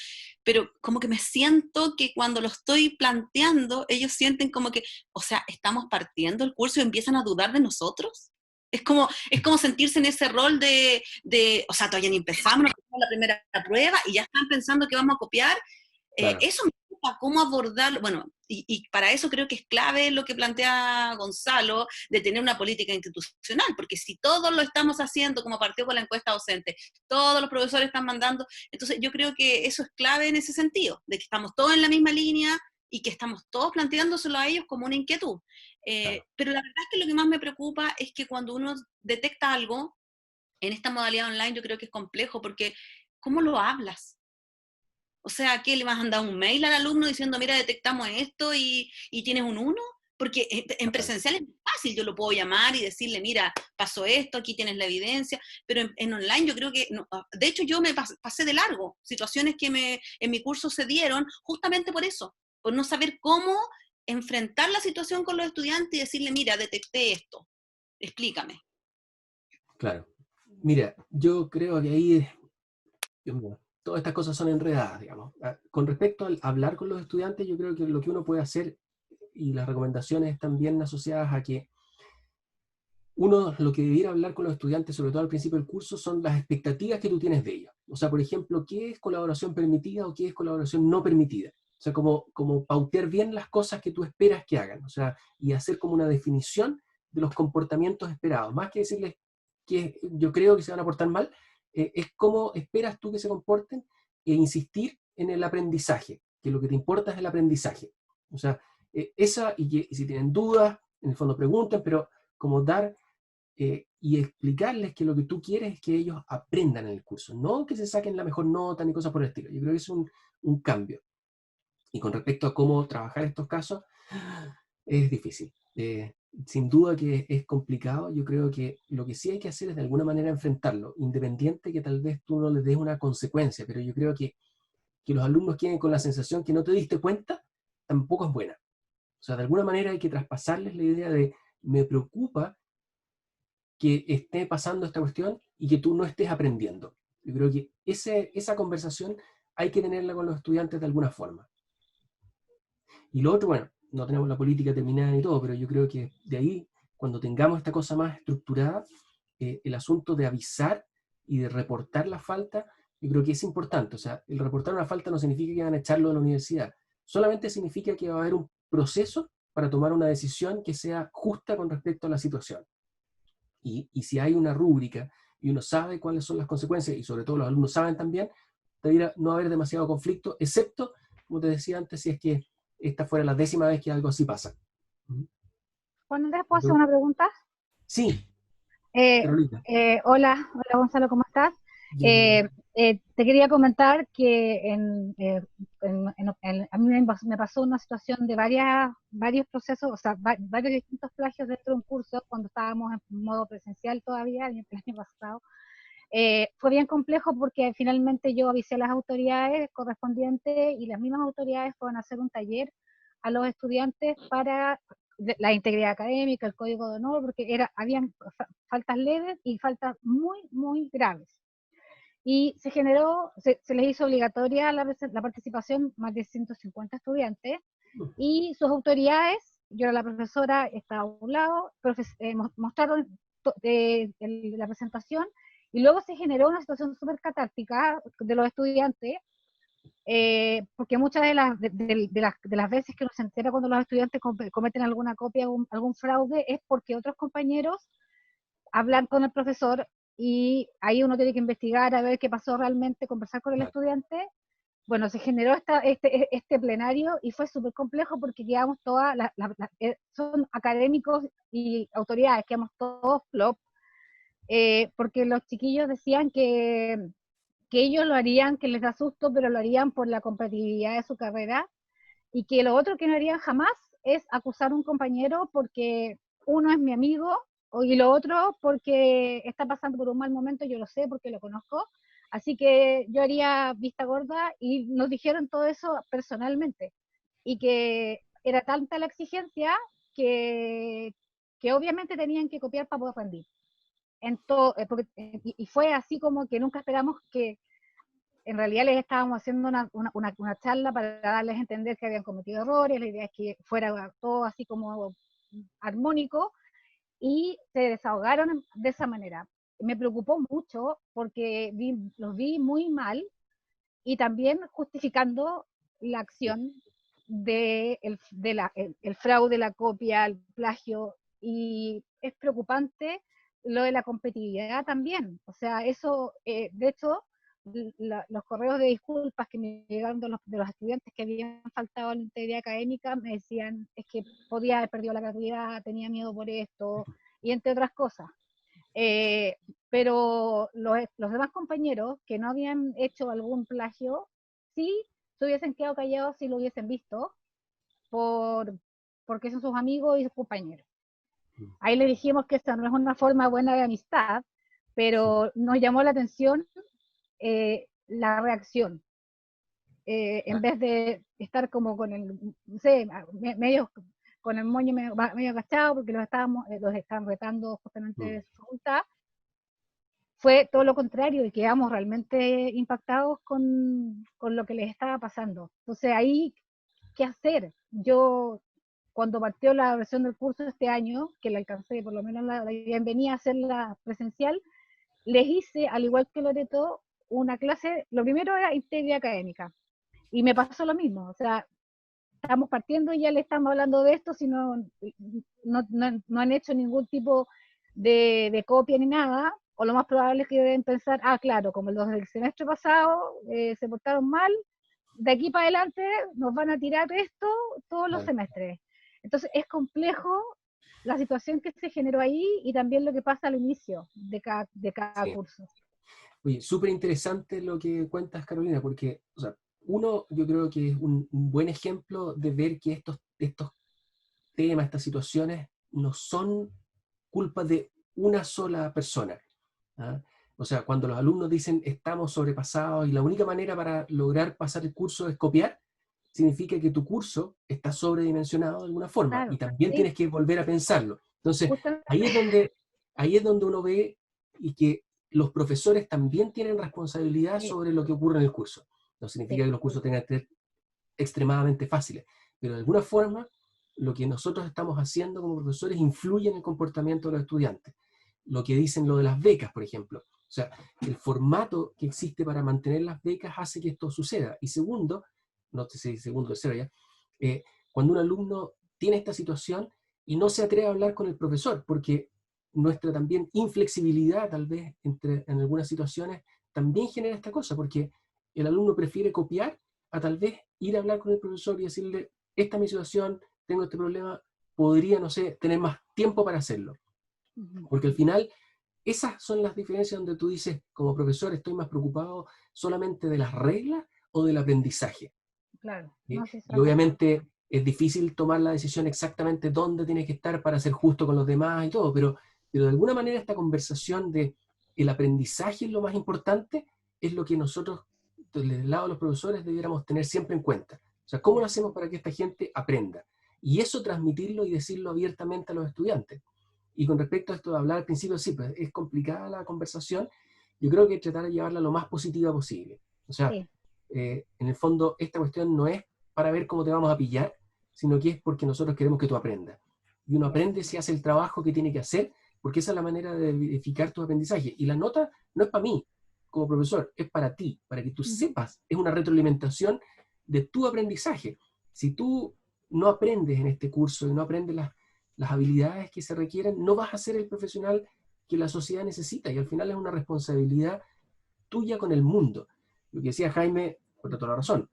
pero como que me siento que cuando lo estoy planteando, ellos sienten como que, o sea, estamos partiendo el curso y empiezan a dudar de nosotros. Es como sentirse en ese rol o sea, todavía ni empezamos, no tenemos la primera prueba y ya están pensando que vamos a copiar. Claro. Eso me preocupa, cómo abordarlo. Bueno, y para eso creo que es clave lo que plantea Gonzalo, de tener una política institucional, porque si todos lo estamos haciendo, como partió con la encuesta docente, todos los profesores están mandando, entonces yo creo que eso es clave en ese sentido, de que estamos todos en la misma línea y que estamos todos planteándoselo a ellos como una inquietud. Claro. Pero la verdad es que lo que más me preocupa es que cuando uno detecta algo en esta modalidad online, yo creo que es complejo, porque ¿cómo lo hablas? O sea, ¿qué le vas a mandar un mail al alumno diciendo, mira, detectamos esto y tienes un 1? Porque en presencial es fácil, yo lo puedo llamar y decirle, mira, pasó esto, aquí tienes la evidencia, pero en online yo creo que, no, de hecho yo me pasé de largo, situaciones que en mi curso se dieron justamente por eso, por no saber cómo enfrentar la situación con los estudiantes y decirle, mira, detecté esto, explícame. Claro. Mira, yo creo que ahí todas estas cosas son enredadas, digamos. Con respecto al hablar con los estudiantes, yo creo que lo que uno puede hacer, y las recomendaciones están bien asociadas a que uno lo que debiera hablar con los estudiantes, sobre todo al principio del curso, son las expectativas que tú tienes de ellos. O sea, por ejemplo, ¿qué es colaboración permitida o qué es colaboración no permitida? O sea, como pautear bien las cosas que tú esperas que hagan. O sea, y hacer como una definición de los comportamientos esperados. Más que decirles que yo creo que se van a portar mal, es cómo esperas tú que se comporten, e insistir en el aprendizaje, que lo que te importa es el aprendizaje. O sea, y si tienen dudas, en el fondo pregunten, pero como dar y explicarles que lo que tú quieres es que ellos aprendan en el curso, no que se saquen la mejor nota ni cosas por el estilo. Yo creo que es un cambio. Y con respecto a cómo trabajar estos casos, es difícil. Sin duda que es complicado. Yo creo que lo que sí hay que hacer es de alguna manera enfrentarlo, independiente que tal vez tú no les des una consecuencia, pero yo creo que los alumnos queden con la sensación que no te diste cuenta, tampoco es buena. O sea, de alguna manera hay que traspasarles la idea de, me preocupa que esté pasando esta cuestión y que tú no estés aprendiendo. Yo creo que esa conversación hay que tenerla con los estudiantes de alguna forma. Y lo otro, bueno, no tenemos la política terminada ni todo, pero yo creo que de ahí, cuando tengamos esta cosa más estructurada, el asunto de avisar y de reportar la falta, yo creo que es importante. O sea, el reportar una falta no significa que van a echarlo de la universidad, solamente significa que va a haber un proceso para tomar una decisión que sea justa con respecto a la situación. Y si hay una rúbrica y uno sabe cuáles son las consecuencias, y sobre todo los alumnos saben también, debería no haber demasiado conflicto, excepto, como te decía antes, si es que esta fuera la 10ª vez que algo así pasa. Juan Andrés, ¿puedo hacer una pregunta? Sí, Carolina. Hola Gonzalo, ¿cómo estás? Bien. Te quería comentar que a mí me pasó una situación de varios procesos, o sea, varios distintos plagios dentro de un curso cuando estábamos en modo presencial todavía, el año pasado. Fue bien complejo porque finalmente yo avisé a las autoridades correspondientes y las mismas autoridades fueron a hacer un taller a los estudiantes para la integridad académica, el código de honor, porque habían faltas leves y faltas muy, muy graves. Y se les hizo obligatoria la participación más de 150 estudiantes, y sus autoridades, yo era la profesora, estaba a un lado, mostraron la presentación, y luego se generó una situación súper catártica de los estudiantes, porque muchas de las veces que uno se entera cuando los estudiantes cometen alguna copia, algún fraude, es porque otros compañeros hablan con el profesor, y ahí uno tiene que investigar a ver qué pasó realmente, conversar con el estudiante. Bueno, se generó este plenario y fue súper complejo porque quedamos todas, son académicos y autoridades, quedamos todos flop, porque los chiquillos decían que ellos lo harían, que les da susto, pero lo harían por la competitividad de su carrera, y que lo otro que no harían jamás es acusar a un compañero porque uno es mi amigo, y lo otro porque está pasando por un mal momento, yo lo sé porque lo conozco, así que yo haría vista gorda, y nos dijeron todo eso personalmente, y que era tanta la exigencia que obviamente tenían que copiar para poder rendir. Y fue así como que nunca esperamos que en realidad les estábamos haciendo una charla para darles a entender que habían cometido errores, la idea es que fuera todo así como armónico, y se desahogaron de esa manera. Me preocupó mucho porque los vi muy mal, y también justificando la acción el fraude, la copia, el plagio, y es preocupante lo de la competitividad también. O sea, eso, de hecho, los correos de disculpas que me llegaron de los estudiantes que habían faltado a la integridad académica me decían, es que podía haber perdido la gratuidad, tenía miedo por esto, y entre otras cosas. Pero los demás compañeros que no habían hecho algún plagio, sí se hubiesen quedado callados si lo hubiesen visto, porque son sus amigos y sus compañeros. Ahí le dijimos que esta no es una forma buena de amistad, pero nos llamó la atención la reacción. En vez de estar como con el, no sé, medio con el moño medio agachado, porque los estaban retando justamente de su facultad, fue todo lo contrario, y quedamos realmente impactados con lo que les estaba pasando. Entonces ahí, ¿qué hacer? Yo, cuando partió la versión del curso este año, que la alcancé, por lo menos la bienvenida a hacerla presencial, les hice, al igual que Loreto, una clase, lo primero era integridad académica, y me pasó lo mismo, o sea, estamos partiendo y ya le estamos hablando de esto, si no han hecho ningún tipo de copia ni nada, o lo más probable es que deben pensar, claro, como los del semestre pasado se portaron mal, de aquí para adelante nos van a tirar esto todos los semestres. Entonces es complejo la situación que se generó ahí, y también lo que pasa al inicio de cada curso. Oye, súper interesante lo que cuentas, Carolina, porque, o sea, uno, yo creo que es un buen ejemplo de ver que estos temas, estas situaciones, no son culpa de una sola persona. O sea, cuando los alumnos dicen estamos sobrepasados y la única manera para lograr pasar el curso es copiar, significa que tu curso está sobredimensionado de alguna forma, Claro, y también tienes que volver a pensarlo. Entonces, justamente. ahí es donde uno ve y que los profesores también tienen responsabilidad sobre lo que ocurre en el curso. No significa que los cursos tengan que ser extremadamente fáciles, pero de alguna forma lo que nosotros estamos haciendo como profesores influye en el comportamiento de los estudiantes. Lo que dicen lo de las becas, por ejemplo. O sea, el formato que existe para mantener las becas hace que esto suceda. Y segundo, no sé si segundo o tercero ya, cuando un alumno tiene esta situación y no se atreve a hablar con el profesor, porque nuestra también inflexibilidad tal vez en algunas situaciones también genera esta cosa, porque el alumno prefiere copiar a tal vez ir a hablar con el profesor y decirle, esta es mi situación, tengo este problema, podría, no sé, tener más tiempo para hacerlo. Porque al final, esas son las diferencias donde tú dices, como profesor, estoy más preocupado solamente de las reglas o del aprendizaje. Claro. ¿Sí? No, sí, Y obviamente es difícil tomar la decisión exactamente dónde tienes que estar para ser justo con los demás y todo, pero de alguna manera esta conversación de el aprendizaje es lo más importante, es lo que nosotros, desde el lado de los profesores, debiéramos tener siempre en cuenta. O sea, ¿cómo lo hacemos para que esta gente aprenda? Y eso transmitirlo y decirlo abiertamente a los estudiantes. Y con respecto a esto de hablar al principio, sí, pues es complicada la conversación. Yo creo que tratar de llevarla lo más positiva posible. O sea, sí. En el fondo, esta cuestión no es para ver cómo te vamos a pillar, sino que es porque nosotros queremos que tú aprendas. Y uno aprende si hace el trabajo que tiene que hacer, porque esa es la manera de verificar tu aprendizaje. Y la nota no es para mí, como profesor, es para ti, para que tú sepas. Es una retroalimentación de tu aprendizaje. Si tú no aprendes en este curso y no aprendes las habilidades que se requieren, no vas a ser el profesional que la sociedad necesita. Y al final es una responsabilidad tuya con el mundo. Lo que decía Jaime, por toda la razón,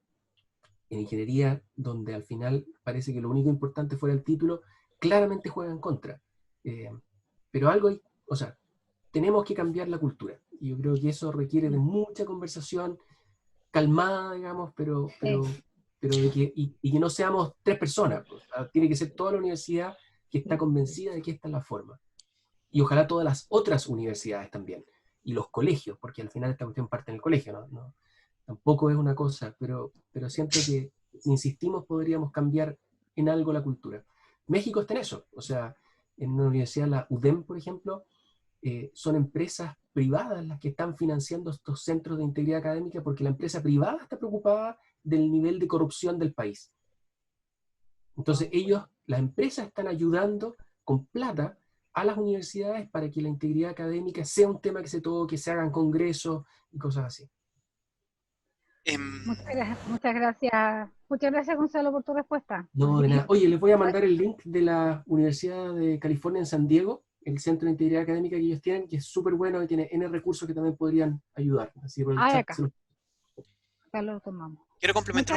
en ingeniería, donde al final parece que lo único importante fuera el título, claramente juega en contra. Pero algo hay, o sea, tenemos que cambiar la cultura. Y yo creo que eso requiere de mucha conversación, calmada, digamos, pero de que, y que no seamos 3 personas. O sea, tiene que ser toda la universidad que está convencida de que esta es la forma. Y ojalá todas las otras universidades también. Y los colegios, porque al final esta cuestión parte en el colegio, ¿no? Tampoco es una cosa, pero siento que si insistimos podríamos cambiar en algo la cultura. México está en eso, o sea, en una universidad, la UDEM, por ejemplo, son empresas privadas las que están financiando estos centros de integridad académica porque la empresa privada está preocupada del nivel de corrupción del país. Entonces las empresas están ayudando con plata a las universidades para que la integridad académica sea un tema que se toque, que se hagan congresos y cosas así. Muchas gracias. Muchas gracias, Gonzalo, por tu respuesta. No, de nada. Oye, les voy a mandar el link de la Universidad de California en San Diego, el Centro de Integridad Académica que ellos tienen, que es súper bueno y tiene N recursos que también podrían ayudar. Así por el chat acá. Acá lo tomamos. Quiero complementar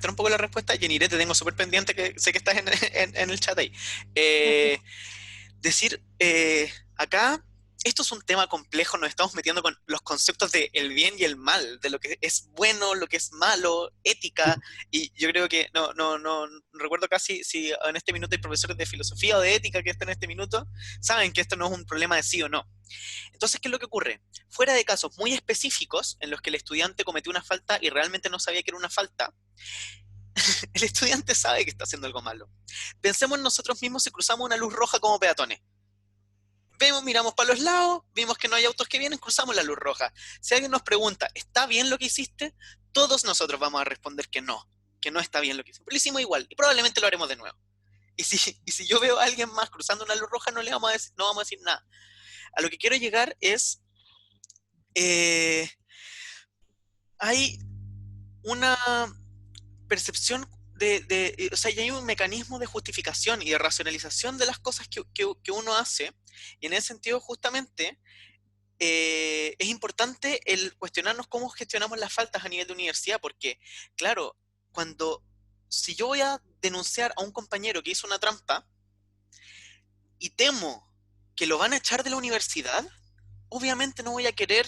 un poco la respuesta. Yenire, te tengo súper pendiente, que sé que estás en el chat ahí. Decir, acá, esto es un tema complejo, nos estamos metiendo con los conceptos de el bien y el mal, de lo que es bueno, lo que es malo, ética, y yo creo que no recuerdo casi si en este minuto hay profesores de filosofía o de ética que están en este minuto, saben que esto no es un problema de sí o no. Entonces, ¿qué es lo que ocurre? Fuera de casos muy específicos en los que el estudiante cometió una falta y realmente no sabía que era una falta, el estudiante sabe que está haciendo algo malo. Pensemos en nosotros mismos si cruzamos una luz roja como peatones. Miramos para los lados, vimos que no hay autos que vienen, cruzamos la luz roja. Si alguien nos pregunta, ¿está bien lo que hiciste? Todos nosotros vamos a responder que no está bien lo que hicimos. Pero lo hicimos igual y probablemente lo haremos de nuevo. Y si yo veo a alguien más cruzando una luz roja, no vamos a decir nada. A lo que quiero llegar es, hay una percepción o sea, ya hay un mecanismo de justificación y de racionalización de las cosas que uno hace, y en ese sentido justamente es importante el cuestionarnos cómo gestionamos las faltas a nivel de universidad, porque claro, si yo voy a denunciar a un compañero que hizo una trampa y temo que lo van a echar de la universidad, obviamente no voy a querer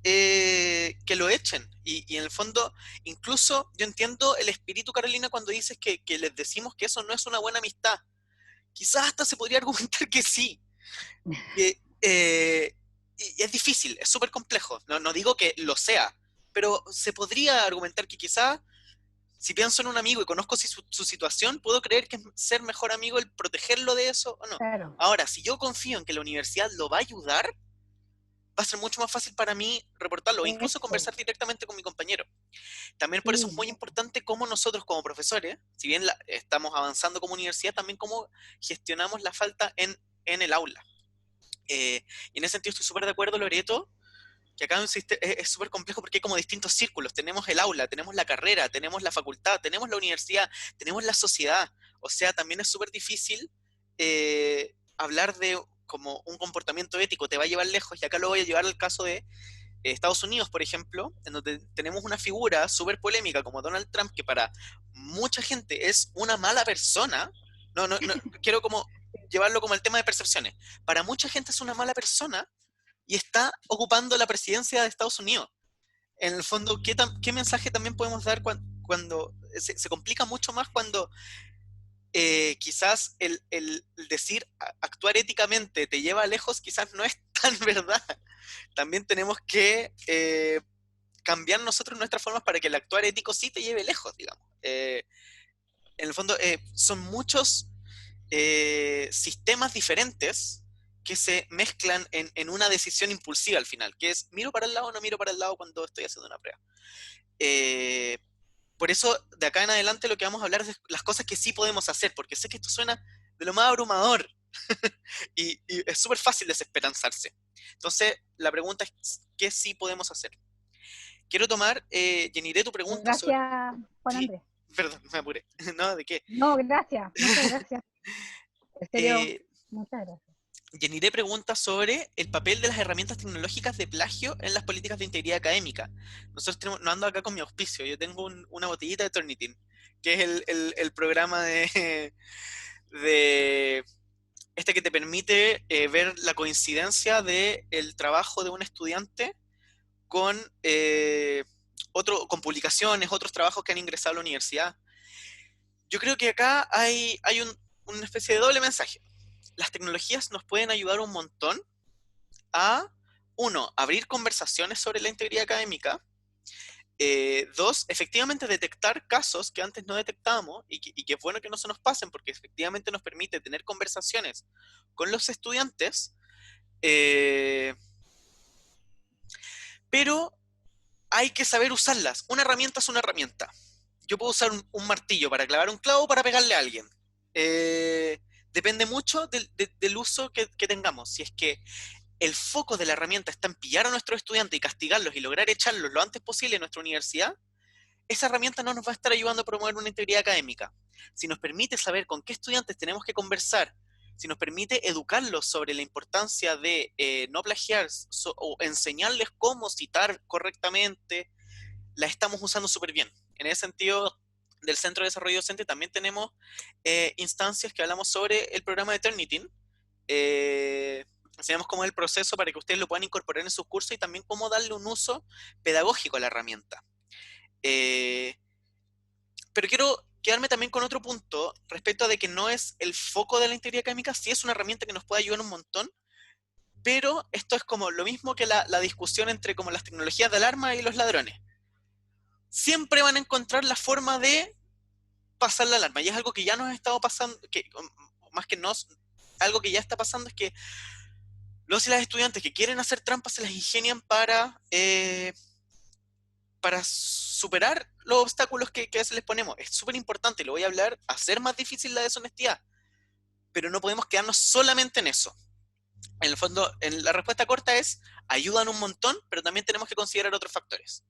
que lo echen. Y en el fondo, incluso yo entiendo el espíritu, Carolina, cuando dices que les decimos que eso no es una buena amistad. Quizás hasta se podría argumentar que sí. Y es difícil, es súper complejo. No digo que lo sea, pero se podría argumentar que quizás, si pienso en un amigo y conozco su situación, puedo creer que es ser mejor amigo el protegerlo de eso o no. Claro. Ahora, si yo confío en que la universidad lo va a ayudar, va a ser mucho más fácil para mí reportarlo, o incluso Eso. conversar directamente con mi compañero. También por eso es muy importante cómo nosotros como profesores, si bien estamos avanzando como universidad, también cómo gestionamos la falta en el aula. Y en ese sentido estoy súper de acuerdo, Loreto, que acá es súper complejo porque hay como distintos círculos. Tenemos el aula, tenemos la carrera, tenemos la facultad, tenemos la universidad, tenemos la sociedad. O sea, también es súper difícil hablar de como un comportamiento ético, te va a llevar lejos, y acá lo voy a llevar al caso de Estados Unidos, por ejemplo, en donde tenemos una figura súper polémica como Donald Trump, que para mucha gente es una mala persona. No, quiero como llevarlo como el tema de percepciones. Para mucha gente es una mala persona y está ocupando la presidencia de Estados Unidos. En el fondo, ¿qué mensaje también podemos dar cuando se complica mucho más cuando quizás el decir actuar éticamente te lleva lejos, quizás no es tan verdad? También tenemos que cambiar nosotros nuestras formas para que el actuar ético sí te lleve lejos, digamos. En el fondo, son muchos sistemas diferentes que se mezclan en una decisión impulsiva al final, que es, ¿miro para el lado o no miro para el lado cuando estoy haciendo una prueba? Por eso, de acá en adelante, lo que vamos a hablar es de las cosas que sí podemos hacer, porque sé que esto suena de lo más abrumador y es súper fácil desesperanzarse. Entonces, la pregunta es, ¿qué sí podemos hacer? Quiero tomar, Yeniré, tu pregunta. Gracias, Juan Sí, Andrés. perdón, me apuré. ¿No? ¿De qué? No, gracias, muchas gracias. En serio, Eh, muchas gracias. Yeniré pregunta sobre el papel de las herramientas tecnológicas de plagio en las políticas de integridad académica. Nosotros no ando acá con mi auspicio, yo tengo una botellita de Turnitin, que es el programa de que te permite ver la coincidencia del trabajo de un estudiante con, con publicaciones, otros trabajos que han ingresado a la universidad. Yo creo que acá hay una especie de doble mensaje. Las tecnologías nos pueden ayudar un montón a, uno, abrir conversaciones sobre la integridad académica. Dos, efectivamente detectar casos que antes no detectábamos y que es bueno que no se nos pasen porque efectivamente nos permite tener conversaciones con los estudiantes, pero hay que saber usarlas. Una herramienta es una herramienta. Yo puedo usar un martillo para clavar un clavo o para pegarle a alguien. Depende mucho del uso que tengamos. Si es que el foco de la herramienta está en pillar a nuestros estudiantes y castigarlos y lograr echarlos lo antes posible en nuestra universidad, esa herramienta no nos va a estar ayudando a promover una integridad académica. Si nos permite saber con qué estudiantes tenemos que conversar, si nos permite educarlos sobre la importancia de no plagiar o enseñarles cómo citar correctamente, la estamos usando súper bien. En ese sentido, del Centro de Desarrollo Docente también tenemos instancias que hablamos sobre el programa de Turnitin. Enseñamos cómo es el proceso para que ustedes lo puedan incorporar en sus cursos y también cómo darle un uso pedagógico a la herramienta. Pero quiero quedarme también con otro punto respecto a de que no es el foco de la integridad académica, sí es una herramienta que nos puede ayudar un montón, pero esto es como lo mismo que la discusión entre como las tecnologías de alarma y los ladrones. Siempre van a encontrar la forma de pasar la alarma, y es algo que ya nos ha estado pasando, que más que no, algo que ya está pasando es que los y las estudiantes que quieren hacer trampas se las ingenian para superar los obstáculos que a veces les ponemos. Es súper importante, lo voy a hablar, hacer más difícil la deshonestidad, pero no podemos quedarnos solamente en eso. En el fondo, la respuesta corta es, ayudan un montón, pero también tenemos que considerar otros factores.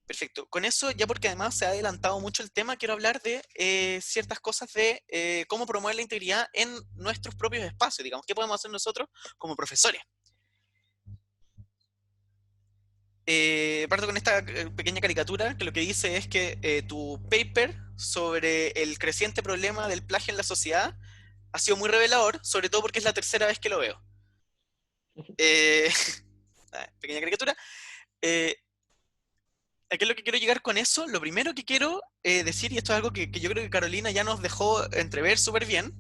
Perfecto. Con eso, ya porque además se ha adelantado mucho el tema, quiero hablar de ciertas cosas de cómo promover la integridad en nuestros propios espacios, digamos, qué podemos hacer nosotros como profesores. Parto con esta pequeña caricatura que lo que dice es que tu paper sobre el creciente problema del plagio en la sociedad ha sido muy revelador, sobre todo porque es la tercera vez que lo veo. Pequeña caricatura. ¿A qué es lo que quiero llegar con eso? Lo primero que quiero decir, y esto es algo que yo creo que Carolina ya nos dejó entrever súper bien,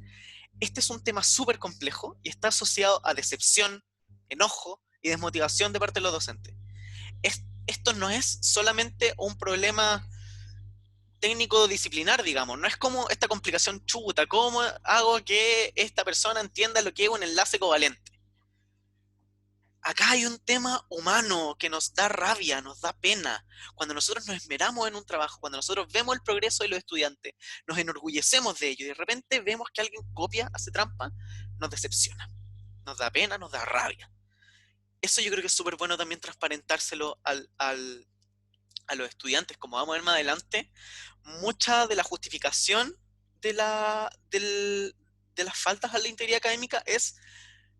este es un tema súper complejo y está asociado a decepción, enojo y desmotivación de parte de los docentes. Esto no es solamente un problema técnico-disciplinar, digamos, no es como esta complicación chuta, ¿cómo hago que esta persona entienda lo que es un enlace covalente? acá hay un tema humano que nos da rabia, nos da pena. Cuando nosotros nos esmeramos en un trabajo, cuando nosotros vemos el progreso de los estudiantes, nos enorgullecemos de ello y de repente vemos que alguien copia, hace trampa, nos decepciona, nos da pena, nos da rabia. Eso yo creo que es súper bueno también transparentárselo a los estudiantes. Como vamos a ver más adelante, mucha de la justificación de las faltas a la integridad académica es: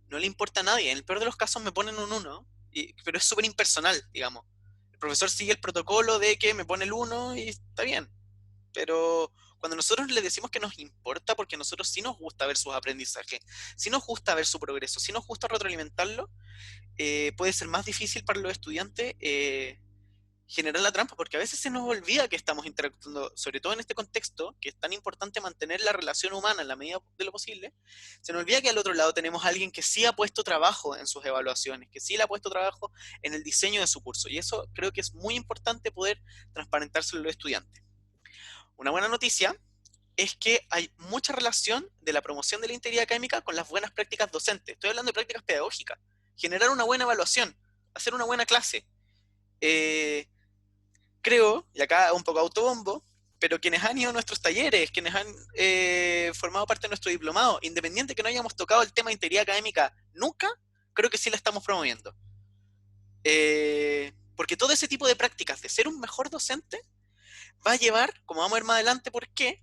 no le importa a nadie. En el peor de los casos me ponen un 1, pero es súper impersonal, digamos. El profesor sigue el protocolo de que me pone el 1 y está bien. Pero cuando nosotros le decimos que nos importa, porque a nosotros sí nos gusta ver sus aprendizajes, sí nos gusta ver su progreso, sí nos gusta retroalimentarlo, puede ser más difícil para los estudiantes generar la trampa, porque a veces se nos olvida que estamos interactuando, sobre todo en este contexto, que es tan importante mantener la relación humana en la medida de lo posible. Se nos olvida que al otro lado tenemos a alguien que sí ha puesto trabajo en sus evaluaciones, que sí le ha puesto trabajo en el diseño de su curso, y eso creo que es muy importante poder transparentárselo a los estudiantes. Una buena noticia es que hay mucha relación de la promoción de la integridad académica con las buenas prácticas docentes. Estoy hablando de prácticas pedagógicas. Generar una buena evaluación, hacer una buena clase. Creo, y acá un poco autobombo, pero quienes han ido a nuestros talleres, quienes han formado parte de nuestro diplomado, independiente que no hayamos tocado el tema de integridad académica nunca, creo que sí la estamos promoviendo. Porque todo ese tipo de prácticas de ser un mejor docente va a llevar, como vamos a ver más adelante por qué,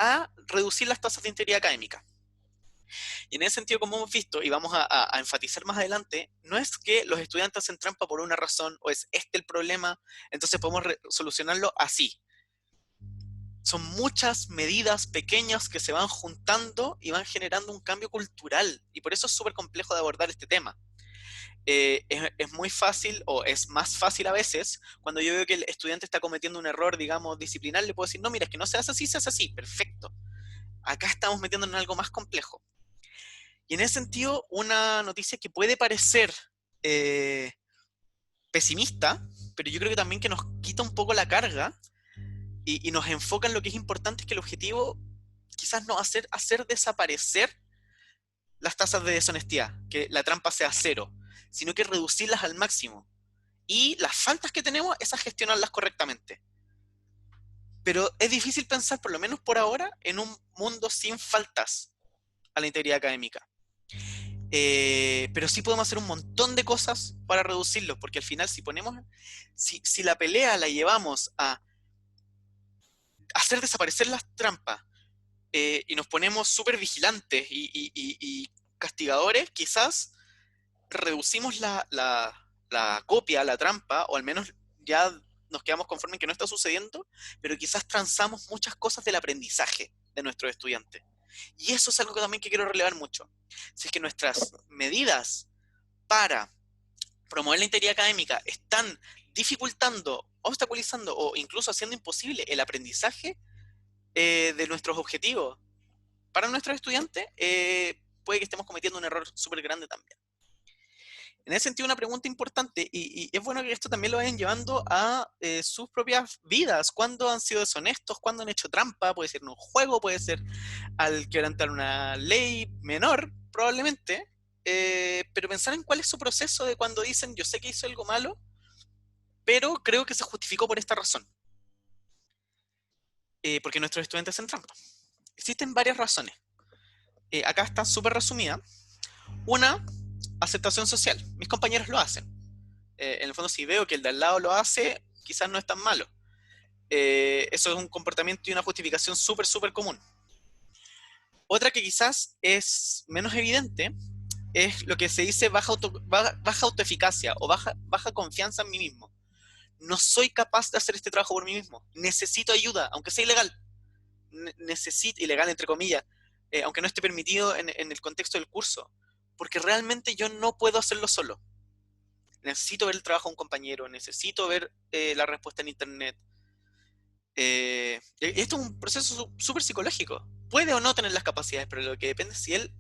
a reducir las tasas de integridad académica. Y en ese sentido, como hemos visto, y vamos a enfatizar más adelante, no es que los estudiantes hacen trampa por una razón, o es este el problema, entonces podemos solucionarlo así. Son muchas medidas pequeñas que se van juntando y van generando un cambio cultural, y por eso es súper complejo de abordar este tema. Es muy fácil, o es más fácil a veces, cuando yo veo que el estudiante está cometiendo un error, digamos, disciplinar, le puedo decir: no, mira, es que no se hace así, perfecto. Acá estamos metiéndonos en algo más complejo. Y en ese sentido, una noticia que puede parecer pesimista, pero yo creo que también que nos quita un poco la carga y nos enfoca en lo que es importante, es que el objetivo quizás no hacer desaparecer las tasas de deshonestidad, que la trampa sea 0, sino que reducirlas al máximo. Y las faltas que tenemos, esas gestionarlas correctamente. Pero es difícil pensar, por lo menos por ahora, en un mundo sin faltas a la integridad académica. Pero sí podemos hacer un montón de cosas para reducirlos, porque al final si la pelea la llevamos a hacer desaparecer las trampas y nos ponemos súper vigilantes y castigadores, quizás reducimos la copia, la trampa, o al menos ya nos quedamos conformes en que no está sucediendo, pero quizás transamos muchas cosas del aprendizaje de nuestros estudiantes. Y eso es algo que también quiero relevar mucho. Si es que nuestras medidas para promover la integridad académica están dificultando, obstaculizando o incluso haciendo imposible el aprendizaje de nuestros objetivos para nuestros estudiantes, puede que estemos cometiendo un error súper grande también. En ese sentido, una pregunta importante, y es bueno que esto también lo vayan llevando a sus propias vidas. ¿Cuándo han sido deshonestos? ¿Cuándo han hecho trampa? Puede ser en un juego, puede ser al quebrantar una ley menor, probablemente. Pero pensar en cuál es su proceso de cuando dicen: yo sé que hice algo malo, pero creo que se justificó por esta razón. Porque nuestros estudiantes hacen trampa. Existen varias razones. Acá está súper resumida. Una, aceptación social. Mis compañeros lo hacen. En el fondo, si veo que el de al lado lo hace, quizás no es tan malo. Eso es un comportamiento y una justificación súper común. Otra que quizás es menos evidente es lo que se dice baja autoeficacia o baja confianza en mí mismo. No soy capaz de hacer este trabajo por mí mismo. Necesito ayuda, aunque sea ilegal. Necesito, ilegal entre comillas, aunque no esté permitido en el contexto del curso. Porque realmente yo no puedo hacerlo solo. Necesito ver el trabajo de un compañero, necesito ver la respuesta en internet. Esto es un proceso súper psicológico. Puede o no tener las capacidades, pero lo que depende es si él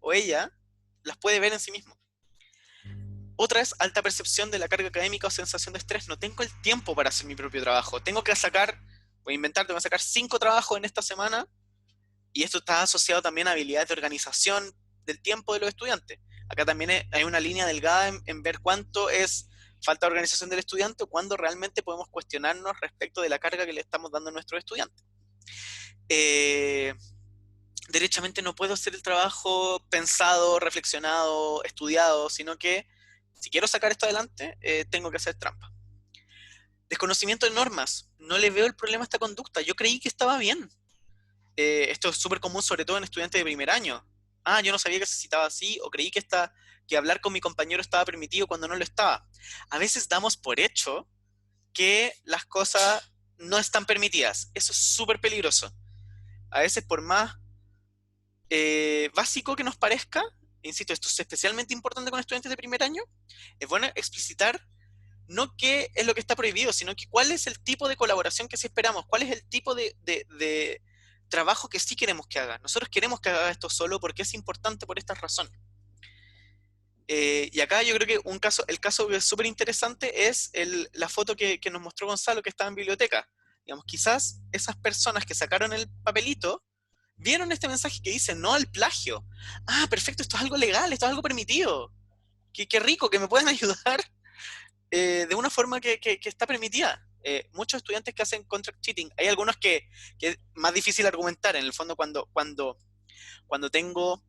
o ella las puede ver en sí mismo. Otra es alta percepción de la carga académica o sensación de estrés. No tengo el tiempo para hacer mi propio trabajo. Tengo que voy a sacar 5 trabajos en esta semana, y esto está asociado también a habilidades de organización del tiempo de los estudiantes. Acá también hay una línea delgada en ver cuánto es falta de organización del estudiante o cuándo realmente podemos cuestionarnos respecto de la carga que le estamos dando a nuestros estudiantes. Derechamente no puedo hacer el trabajo pensado, reflexionado, estudiado, sino que si quiero sacar esto adelante, tengo que hacer trampa. Desconocimiento de normas. No le veo el problema a esta conducta. Yo creí que estaba bien. Esto es súper común, sobre todo en estudiantes de primer año. Yo no sabía que se citaba así, o creí que hablar con mi compañero estaba permitido cuando no lo estaba. A veces damos por hecho que las cosas no están permitidas. Eso es súper peligroso. A veces, por más básico que nos parezca, insisto, esto es especialmente importante con estudiantes de primer año, es bueno explicitar no qué es lo que está prohibido, sino que cuál es el tipo de colaboración que sí esperamos, cuál es el tipo de trabajo que sí queremos que haga. Nosotros queremos que haga esto solo porque es importante por estas razones. Y acá yo creo que el caso que es súper interesante es la foto que nos mostró Gonzalo, que estaba en biblioteca. Digamos, quizás esas personas que sacaron el papelito vieron este mensaje que dice no al plagio. Perfecto, esto es algo legal, esto es algo permitido. Qué rico, que me pueden ayudar de una forma que está permitida. Muchos estudiantes que hacen contract cheating, hay algunos que es más difícil argumentar. En el fondo, cuando tengo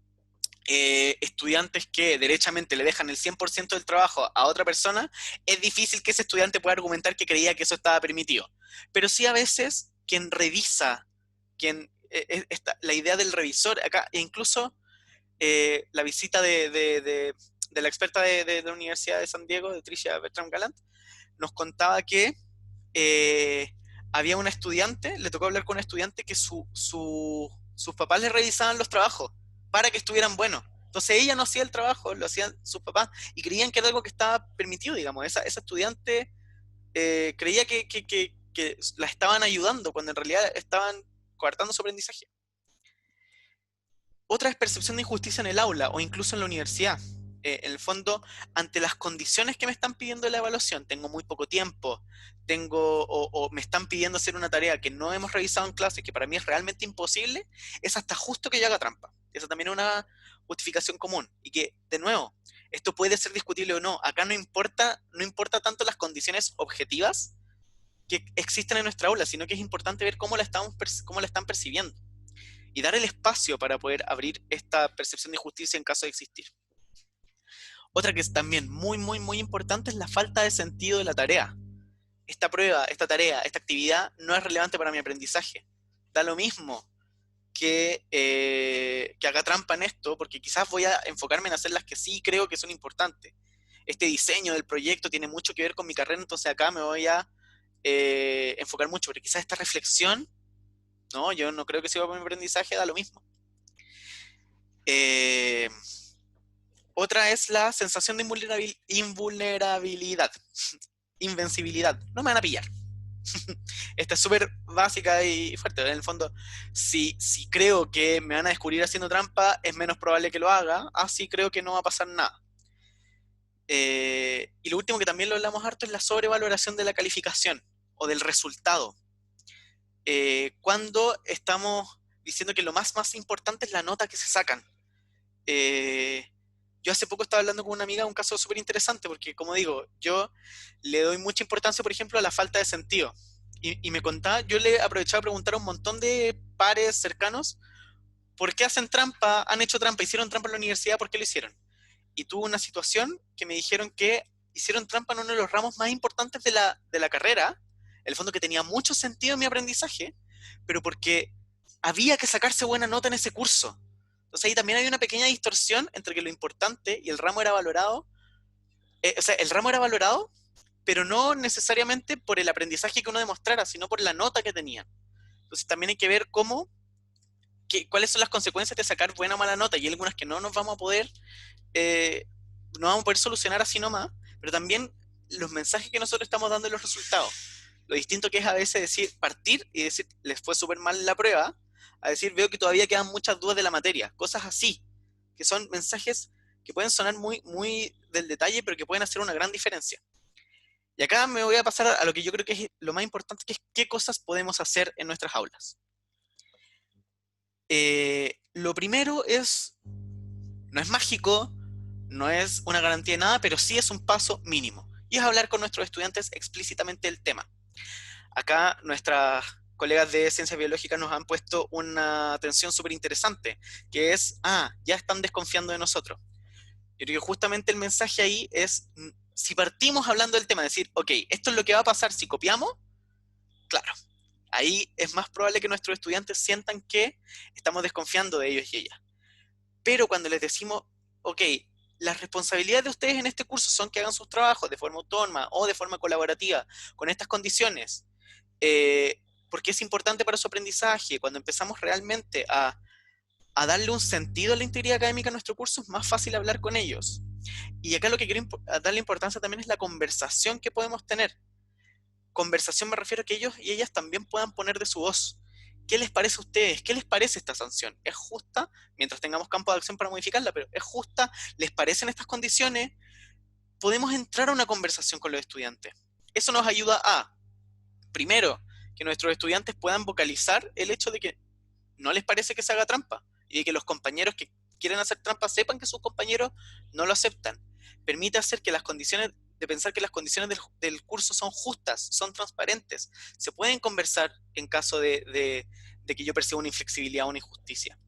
estudiantes que derechamente le dejan el 100% del trabajo a otra persona, es difícil que ese estudiante pueda argumentar que creía que eso estaba permitido. Pero sí a veces quien revisa, la idea del revisor, acá incluso la visita de la experta de la Universidad de San Diego, de Tricia Bertram Galant, nos contaba que había una estudiante, le tocó hablar con una estudiante que sus papás le revisaban los trabajos para que estuvieran buenos. Entonces ella no hacía el trabajo, lo hacían sus papás y creían que era algo que estaba permitido, digamos. Esa estudiante creía que la estaban ayudando cuando en realidad estaban coartando su aprendizaje. Otra es percepción de injusticia en el aula o incluso en la universidad. En el fondo, ante las condiciones que me están pidiendo la evaluación, tengo muy poco tiempo, o me están pidiendo hacer una tarea que no hemos revisado en clase, que para mí es realmente imposible, es hasta justo que yo haga trampa. Esa también es una justificación común. Y que, de nuevo, esto puede ser discutible o no. Acá no importa tanto las condiciones objetivas que existen en nuestra aula, sino que es importante ver cómo la están percibiendo y dar el espacio para poder abrir esta percepción de justicia en caso de existir. Otra que es también muy, muy, muy importante es la falta de sentido de la tarea. Esta prueba, esta tarea, esta actividad no es relevante para mi aprendizaje. Da lo mismo que haga trampa en esto, porque quizás voy a enfocarme en hacer las que sí creo que son importantes. Este diseño del proyecto tiene mucho que ver con mi carrera, entonces acá me voy a enfocar mucho, pero quizás esta reflexión, no, yo no creo que sirva para mi aprendizaje, da lo mismo. Otra es la sensación de invulnerabilidad, invencibilidad. No me van a pillar. Esta es súper básica y fuerte. En el fondo, si creo que me van a descubrir haciendo trampa, es menos probable que lo haga. Así creo que no va a pasar nada. Y lo último que también lo hablamos harto es la sobrevaloración de la calificación o del resultado. Cuando estamos diciendo que lo más importante es la nota que se sacan. Yo hace poco estaba hablando con una amiga de un caso súper interesante, porque como digo, yo le doy mucha importancia, por ejemplo, a la falta de sentido. Y me contaba, yo le aprovechaba a preguntar a un montón de pares cercanos, ¿por qué hacen trampa? ¿Han hecho trampa? ¿Hicieron trampa en la universidad? ¿Por qué lo hicieron? Y tuve una situación que me dijeron que hicieron trampa en uno de los ramos más importantes de la carrera, en el fondo que tenía mucho sentido en mi aprendizaje, pero porque había que sacarse buena nota en ese curso. Entonces ahí también hay una pequeña distorsión entre que lo importante y el ramo era valorado, el ramo era valorado, pero no necesariamente por el aprendizaje que uno demostrara, sino por la nota que tenía. Entonces también hay que ver cuáles son las consecuencias de sacar buena o mala nota, y hay algunas que no vamos a poder solucionar así nomás, pero también los mensajes que nosotros estamos dando en los resultados. Lo distinto que es a veces partir y decir, les fue súper mal la prueba, a decir, veo que todavía quedan muchas dudas de la materia. Cosas así, que son mensajes que pueden sonar muy, muy del detalle, pero que pueden hacer una gran diferencia. Y acá me voy a pasar a lo que yo creo que es lo más importante, que es qué cosas podemos hacer en nuestras aulas. Lo primero no es mágico, No es una garantía de nada, pero sí es un paso mínimo. Y es hablar con nuestros estudiantes explícitamente del tema. Acá nuestras colegas de ciencias biológicas nos han puesto una atención súper interesante, que es, ya están desconfiando de nosotros. Yo creo que justamente el mensaje ahí es, si partimos hablando del tema, decir, ok, esto es lo que va a pasar si copiamos, claro, ahí es más probable que nuestros estudiantes sientan que estamos desconfiando de ellos y ellas. Pero cuando les decimos, ok, las responsabilidades de ustedes en este curso son que hagan sus trabajos de forma autónoma o de forma colaborativa, con estas condiciones, porque es importante para su aprendizaje. Cuando empezamos realmente a darle un sentido a la integridad académica en nuestro curso, es más fácil hablar con ellos. Y acá lo que quiero darle importancia también es la conversación que podemos tener. Conversación me refiero a que ellos y ellas también puedan poner de su voz. ¿Qué les parece a ustedes? ¿Qué les parece esta sanción? ¿Es justa? Mientras tengamos campo de acción para modificarla, pero ¿es justa? ¿Les parecen estas condiciones? Podemos entrar a una conversación con los estudiantes. Eso nos ayuda a, primero, que nuestros estudiantes puedan vocalizar el hecho de que no les parece que se haga trampa y de que los compañeros que quieren hacer trampa sepan que sus compañeros no lo aceptan. Permite hacer que las condiciones, de pensar que las condiciones del curso son justas, son transparentes, se pueden conversar en caso de que yo perciba una inflexibilidad o una injusticia.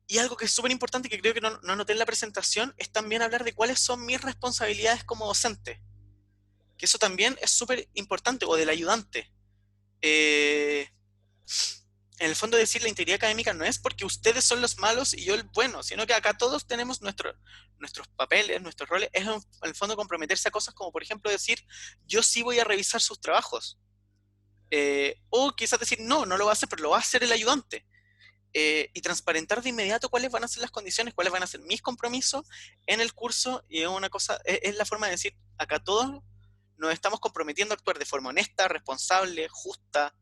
Y algo que es súper importante y que creo que no anoté en la presentación es también hablar de cuáles son mis responsabilidades como docente. Que eso también es súper importante, o del ayudante. En el fondo decir la integridad académica no es porque ustedes son los malos y yo el bueno, sino que acá todos tenemos nuestros papeles, nuestros roles, es en el fondo comprometerse a cosas como por ejemplo decir, yo sí voy a revisar sus trabajos. O quizás decir, no lo va a hacer, pero lo va a hacer el ayudante. Y transparentar de inmediato cuáles van a ser las condiciones, cuáles van a ser mis compromisos en el curso, y es una cosa, es la forma de decir, acá todos nos estamos comprometiendo a actuar de forma honesta, responsable, justa.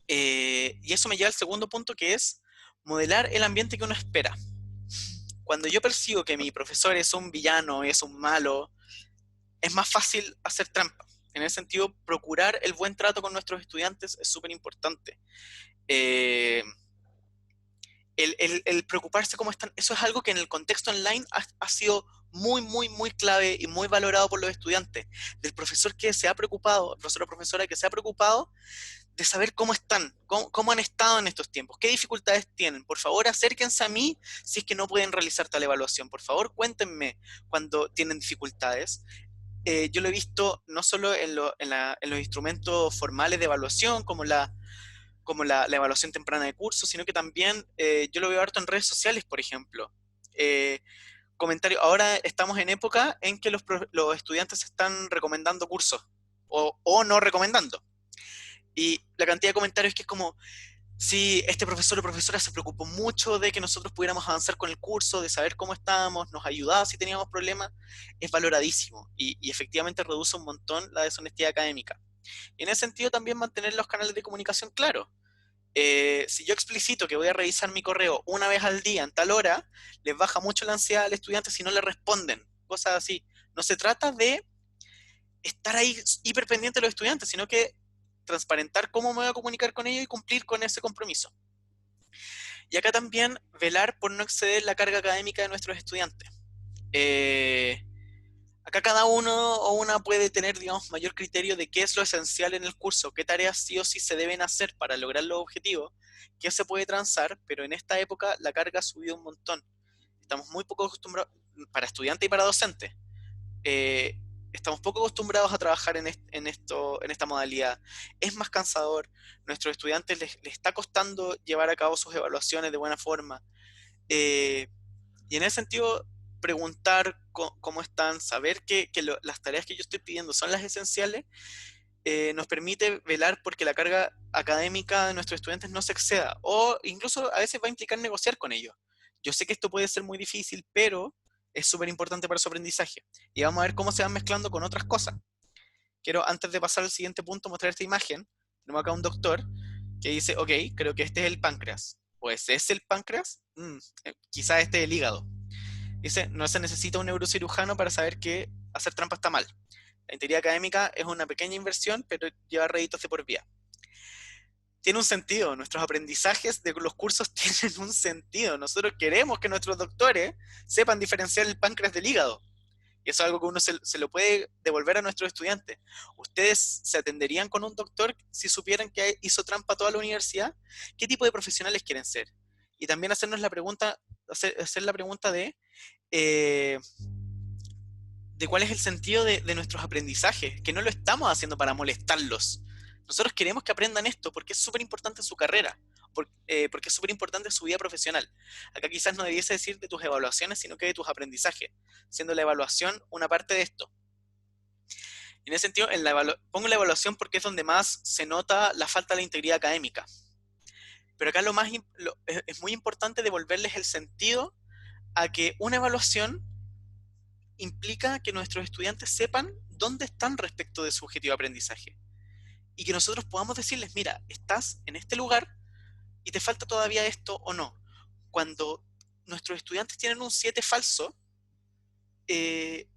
Y eso me lleva al segundo punto, que es modelar el ambiente que uno espera. Cuando yo percibo que mi profesor es un villano, es un malo, es más fácil hacer trampa. En ese sentido, procurar el buen trato con nuestros estudiantes es súper importante. El preocuparse cómo están, eso es algo que en el contexto online ha sido muy, muy, muy clave y muy valorado por los estudiantes. Del profesor que se ha preocupado, profesor o profesora que se ha preocupado de saber cómo están, cómo han estado en estos tiempos, qué dificultades tienen. Por favor, acérquense a mí si es que no pueden realizar tal evaluación. Por favor, cuéntenme cuando tienen dificultades. Yo lo he visto no solo en los instrumentos formales de evaluación, como la evaluación temprana de cursos, sino que también yo lo veo harto en redes sociales, por ejemplo. Comentarios. Ahora estamos en época en que los estudiantes están recomendando cursos o no recomendando. Y la cantidad de comentarios que es como, sí, este profesor o profesora se preocupó mucho de que nosotros pudiéramos avanzar con el curso, de saber cómo estábamos, nos ayudaba si teníamos problemas, es valoradísimo y efectivamente reduce un montón la deshonestidad académica. Y en ese sentido también mantener los canales de comunicación claros. Si yo explicito que voy a revisar mi correo una vez al día en tal hora, les baja mucho la ansiedad al estudiante si no le responden, cosas así. No se trata de estar ahí hiper pendiente de los estudiantes, sino que transparentar cómo me voy a comunicar con ellos y cumplir con ese compromiso. Y acá también velar por no exceder la carga académica de nuestros estudiantes. Acá cada uno o una puede tener, digamos, mayor criterio de qué es lo esencial en el curso, qué tareas sí o sí se deben hacer para lograr los objetivos, qué se puede transar, pero en esta época la carga ha subido un montón. Estamos muy poco acostumbrados, para estudiantes y para docentes, estamos poco acostumbrados a trabajar en esta modalidad. Es más cansador, nuestros estudiantes les está costando llevar a cabo sus evaluaciones de buena forma. Y en ese sentido, preguntar cómo están, saber que las tareas que yo estoy pidiendo son las esenciales, nos permite velar porque la carga académica de nuestros estudiantes no se exceda, o incluso a veces va a implicar negociar con ellos. Yo sé que esto puede ser muy difícil, pero es súper importante para su aprendizaje. Y vamos a ver cómo se van mezclando con otras cosas. Quiero, antes de pasar al siguiente punto, mostrar esta imagen. Tenemos acá un doctor que dice, ok, creo que este es el páncreas. Pues, ¿es el páncreas? Quizás este es el hígado. Dice, no se necesita un neurocirujano para saber que hacer trampa está mal. La integridad académica es una pequeña inversión, pero lleva réditos de por vida. tiene un sentido, nuestros aprendizajes de los cursos tienen un sentido. Nosotros queremos que nuestros doctores sepan diferenciar el páncreas del hígado. Y eso es algo que uno se lo puede devolver a nuestros estudiantes. ¿Ustedes se atenderían con un doctor si supieran que hizo trampa toda la universidad? ¿Qué tipo de profesionales quieren ser? Y también hacernos la pregunta, hacer la pregunta de cuál es el sentido de nuestros aprendizajes, que no lo estamos haciendo para molestarlos. Nosotros queremos que aprendan esto porque es súper importante en su carrera, porque es súper importante en su vida profesional. Acá quizás no debiese decir de tus evaluaciones, sino que de tus aprendizajes, siendo la evaluación una parte de esto. En ese sentido, pongo la evaluación porque es donde más se nota la falta de integridad académica. Pero acá es muy importante devolverles el sentido a que una evaluación implica que nuestros estudiantes sepan dónde están respecto de su objetivo de aprendizaje. Y que nosotros podamos decirles, mira, estás en este lugar y te falta todavía esto o no. Cuando nuestros estudiantes tienen un 7 falso, es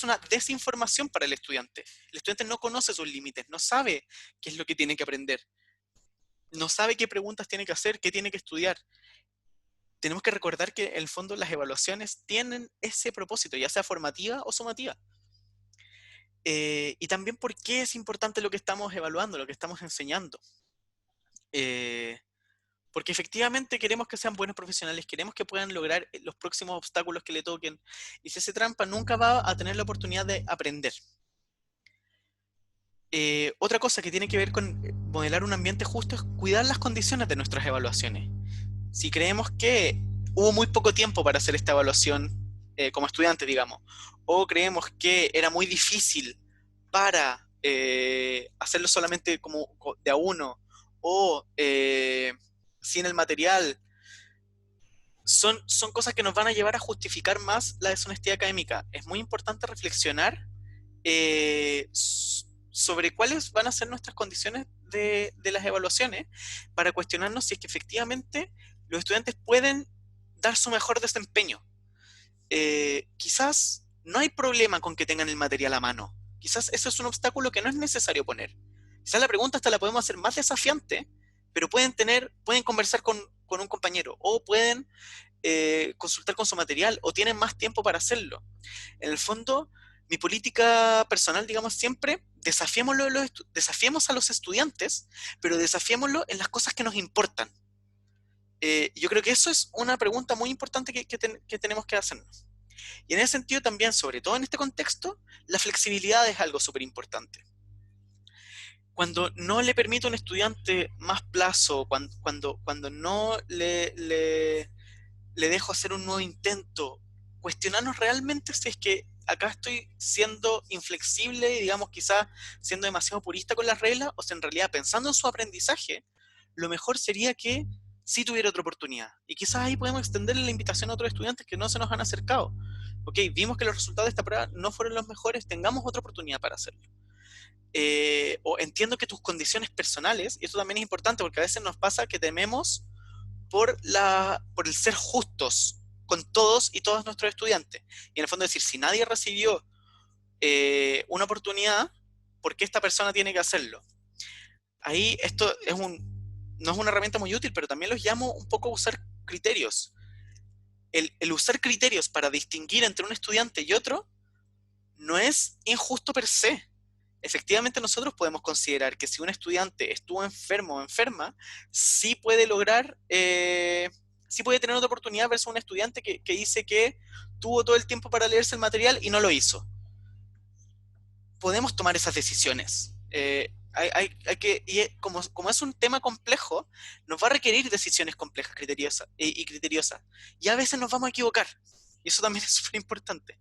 una desinformación para el estudiante. El estudiante no conoce sus límites, no sabe qué es lo que tiene que aprender, no sabe qué preguntas tiene que hacer, qué tiene que estudiar. Tenemos que recordar que en el fondo las evaluaciones tienen ese propósito, ya sea formativa o sumativa. Y también por qué es importante lo que estamos evaluando, lo que estamos enseñando. Porque efectivamente queremos que sean buenos profesionales, queremos que puedan lograr los próximos obstáculos que le toquen. Y si hace trampa, nunca va a tener la oportunidad de aprender. Otra cosa que tiene que ver con modelar un ambiente justo es cuidar las condiciones de nuestras evaluaciones. Si creemos que hubo muy poco tiempo para hacer esta evaluación como estudiante, digamos, o creemos que era muy difícil para hacerlo solamente como de a uno, o sin el material, son cosas que nos van a llevar a justificar más la deshonestidad académica. Es muy importante reflexionar sobre cuáles van a ser nuestras condiciones de las evaluaciones para cuestionarnos si es que efectivamente los estudiantes pueden dar su mejor desempeño. Quizás no hay problema con que tengan el material a mano. Quizás eso es un obstáculo que no es necesario poner. Quizás la pregunta hasta la podemos hacer más desafiante, pero pueden conversar con un compañero, o pueden consultar con su material, o tienen más tiempo para hacerlo. En el fondo, mi política personal, digamos, siempre desafiemos a los estudiantes, pero desafiémoslo en las cosas que nos importan. Yo creo que eso es una pregunta muy importante que tenemos que hacernos. Y en ese sentido también, sobre todo en este contexto, la flexibilidad es algo súper importante. Cuando no le permito a un estudiante más plazo, cuando no le dejo hacer un nuevo intento, cuestionarnos realmente si es que acá estoy siendo inflexible y, digamos, quizás siendo demasiado purista con las reglas, o si en realidad, pensando en su aprendizaje, lo mejor sería que sí tuviera otra oportunidad. Y quizás ahí podemos extenderle la invitación a otros estudiantes que no se nos han acercado. Ok, vimos que los resultados de esta prueba no fueron los mejores, tengamos otra oportunidad para hacerlo. O entiendo que tus condiciones personales, y esto también es importante porque a veces nos pasa que tememos por el ser justos con todos y todos nuestros estudiantes. Y en el fondo decir, si nadie recibió una oportunidad, ¿por qué esta persona tiene que hacerlo? Ahí esto no es una herramienta muy útil, pero también los llamo un poco a usar criterios. El usar criterios para distinguir entre un estudiante y otro no es injusto per se. Efectivamente, nosotros podemos considerar que si un estudiante estuvo enfermo o enferma, sí puede sí puede tener otra oportunidad versus un estudiante que dice que tuvo todo el tiempo para leerse el material y no lo hizo. Podemos tomar esas decisiones. Como es un tema complejo, nos va a requerir decisiones complejas y criteriosas. Y a veces nos vamos a equivocar. Y eso también es súper importante.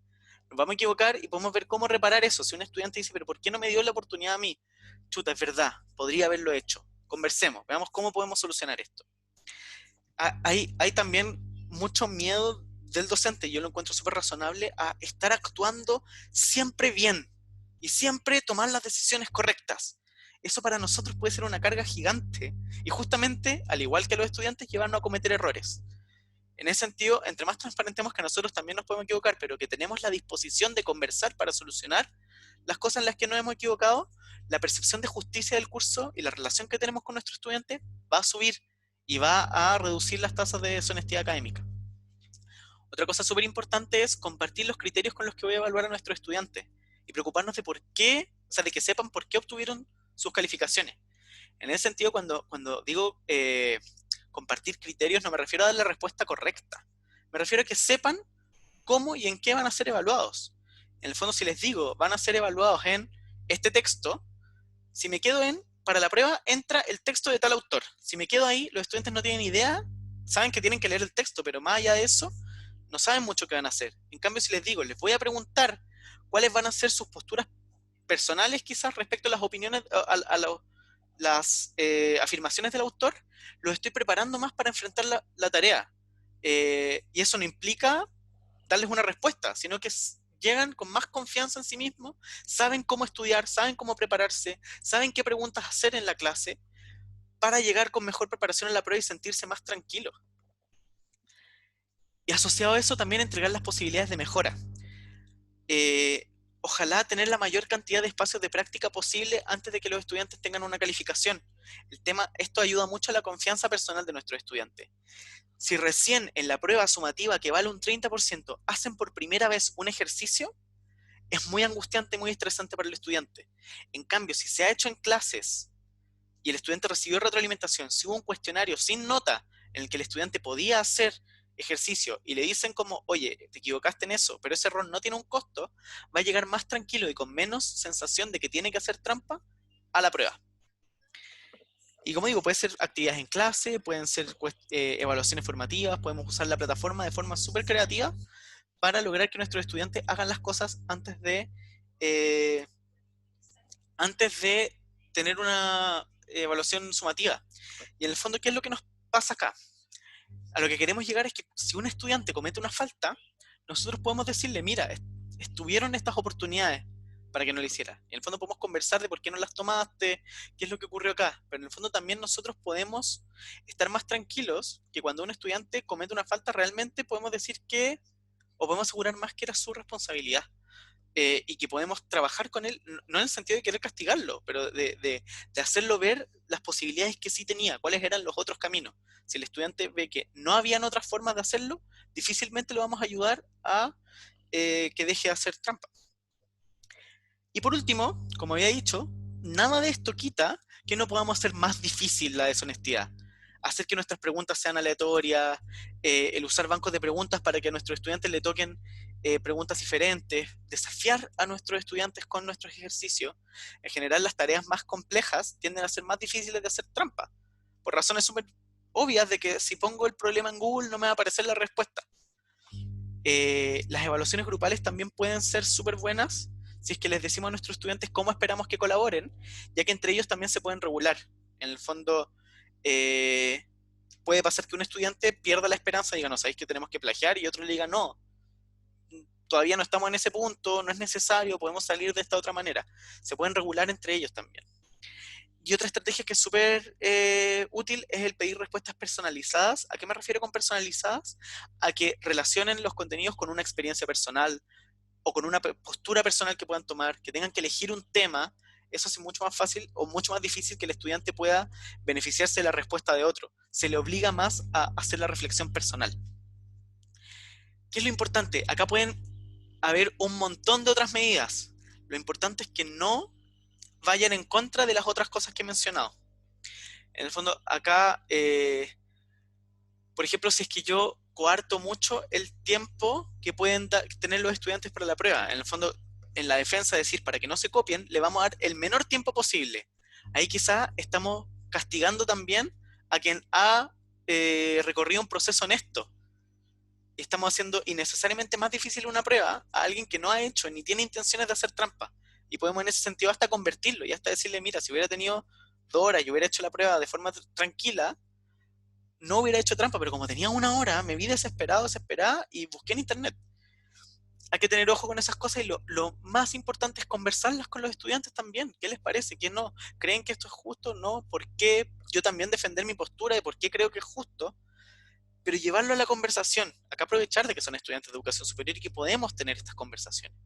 Nos vamos a equivocar y podemos ver cómo reparar eso. Si un estudiante dice, pero ¿por qué no me dio la oportunidad a mí? Chuta, es verdad, podría haberlo hecho. Conversemos, veamos cómo podemos solucionar esto. Hay también mucho miedo del docente, yo lo encuentro súper razonable, a estar actuando siempre bien y siempre tomar las decisiones correctas. Eso para nosotros puede ser una carga gigante y justamente, al igual que a los estudiantes, llevarnos a cometer errores. En ese sentido, entre más transparentemos que nosotros también nos podemos equivocar, pero que tenemos la disposición de conversar para solucionar las cosas en las que nos hemos equivocado, la percepción de justicia del curso y la relación que tenemos con nuestros estudiantes va a subir y va a reducir las tasas de deshonestidad académica. Otra cosa súper importante es compartir los criterios con los que voy a evaluar a nuestros estudiantes y preocuparnos de por qué, o sea, de que sepan por qué obtuvieron sus calificaciones. En ese sentido, cuando digo compartir criterios, no me refiero a dar la respuesta correcta. Me refiero a que sepan cómo y en qué van a ser evaluados. En el fondo, si les digo, van a ser evaluados en este texto, si me quedo para la prueba, entra el texto de tal autor. Si me quedo ahí, los estudiantes no tienen idea, saben que tienen que leer el texto, pero más allá de eso, no saben mucho qué van a hacer. En cambio, si les digo, les voy a preguntar cuáles van a ser sus posturas personales, quizás, respecto a las opiniones, las afirmaciones del autor, los estoy preparando más para enfrentar la tarea. Y eso no implica darles una respuesta, sino que llegan con más confianza en sí mismos, saben cómo estudiar, saben cómo prepararse, saben qué preguntas hacer en la clase, para llegar con mejor preparación en la prueba y sentirse más tranquilos. Y asociado a eso, también entregar las posibilidades de mejora. Ojalá tener la mayor cantidad de espacios de práctica posible antes de que los estudiantes tengan una calificación. Esto ayuda mucho a la confianza personal de nuestros estudiantes. Si recién en la prueba sumativa, que vale un 30%, hacen por primera vez un ejercicio, es muy angustiante y muy estresante para el estudiante. En cambio, si se ha hecho en clases y el estudiante recibió retroalimentación, si hubo un cuestionario sin nota en el que el estudiante podía hacer ejercicio y le dicen como, oye, te equivocaste en eso, pero ese error no tiene un costo, va a llegar más tranquilo y con menos sensación de que tiene que hacer trampa a la prueba. Y como digo, puede ser actividades en clase, pueden ser evaluaciones formativas, podemos usar la plataforma de forma súper creativa para lograr que nuestros estudiantes hagan las cosas antes de tener una evaluación sumativa. Y en el fondo, ¿qué es lo que nos pasa acá? A lo que queremos llegar es que si un estudiante comete una falta, nosotros podemos decirle, mira, estuvieron estas oportunidades para que no lo hiciera. Y en el fondo podemos conversar de por qué no las tomaste, qué es lo que ocurrió acá. Pero en el fondo también nosotros podemos estar más tranquilos que cuando un estudiante comete una falta, realmente podemos decir que, o podemos asegurar más que era su responsabilidad. Y que podemos trabajar con él, no en el sentido de querer castigarlo, pero de hacerlo ver las posibilidades que sí tenía, cuáles eran los otros caminos. Si el estudiante ve que no habían otras formas de hacerlo, difícilmente lo vamos a ayudar a que deje de hacer trampa. Y por último, como había dicho, nada de esto quita que no podamos hacer más difícil la deshonestidad. Hacer que nuestras preguntas sean aleatorias, el usar bancos de preguntas para que a nuestros estudiantes le toquen preguntas diferentes, desafiar a nuestros estudiantes con nuestros ejercicios. En general, las tareas más complejas tienden a ser más difíciles de hacer trampa, por razones súper obvias de que si pongo el problema en Google no me va a aparecer la respuesta. Las evaluaciones grupales también pueden ser súper buenas si es que les decimos a nuestros estudiantes cómo esperamos que colaboren, ya que entre ellos también se pueden regular. En el fondo, puede pasar que un estudiante pierda la esperanza y diga, no, sabéis que tenemos que plagiar, y otro le diga, no, todavía no estamos en ese punto, no es necesario, podemos salir de esta otra manera. Se pueden regular entre ellos también. Y otra estrategia que es súper útil es el pedir respuestas personalizadas. ¿A qué me refiero con personalizadas? A que relacionen los contenidos con una experiencia personal o con una postura personal que puedan tomar, que tengan que elegir un tema. Eso hace mucho más fácil o mucho más difícil que el estudiante pueda beneficiarse de la respuesta de otro. Se le obliga más a hacer la reflexión personal. ¿Qué es lo importante? Acá pueden haber un montón de otras medidas. Lo importante es que no vayan en contra de las otras cosas que he mencionado. En el fondo, acá, por ejemplo, si es que yo coarto mucho el tiempo que pueden tener los estudiantes para la prueba, en el fondo, en la defensa, decir, para que no se copien, le vamos a dar el menor tiempo posible. Ahí quizá estamos castigando también a quien ha recorrido un proceso honesto. Estamos haciendo innecesariamente más difícil una prueba a alguien que no ha hecho ni tiene intenciones de hacer trampa. Y podemos en ese sentido hasta convertirlo y hasta decirle, mira, si hubiera tenido 2 horas y hubiera hecho la prueba de forma tranquila, no hubiera hecho trampa, pero como tenía 1 hora, me vi desesperada y busqué en internet. Hay que tener ojo con esas cosas y lo más importante es conversarlas con los estudiantes también. ¿Qué les parece? ¿Qué no? ¿Creen que esto es justo? ¿No? ¿Por qué? Yo también defender mi postura de por qué creo que es justo, pero llevarlo a la conversación. Acá aprovechar de que son estudiantes de educación superior y que podemos tener estas conversaciones.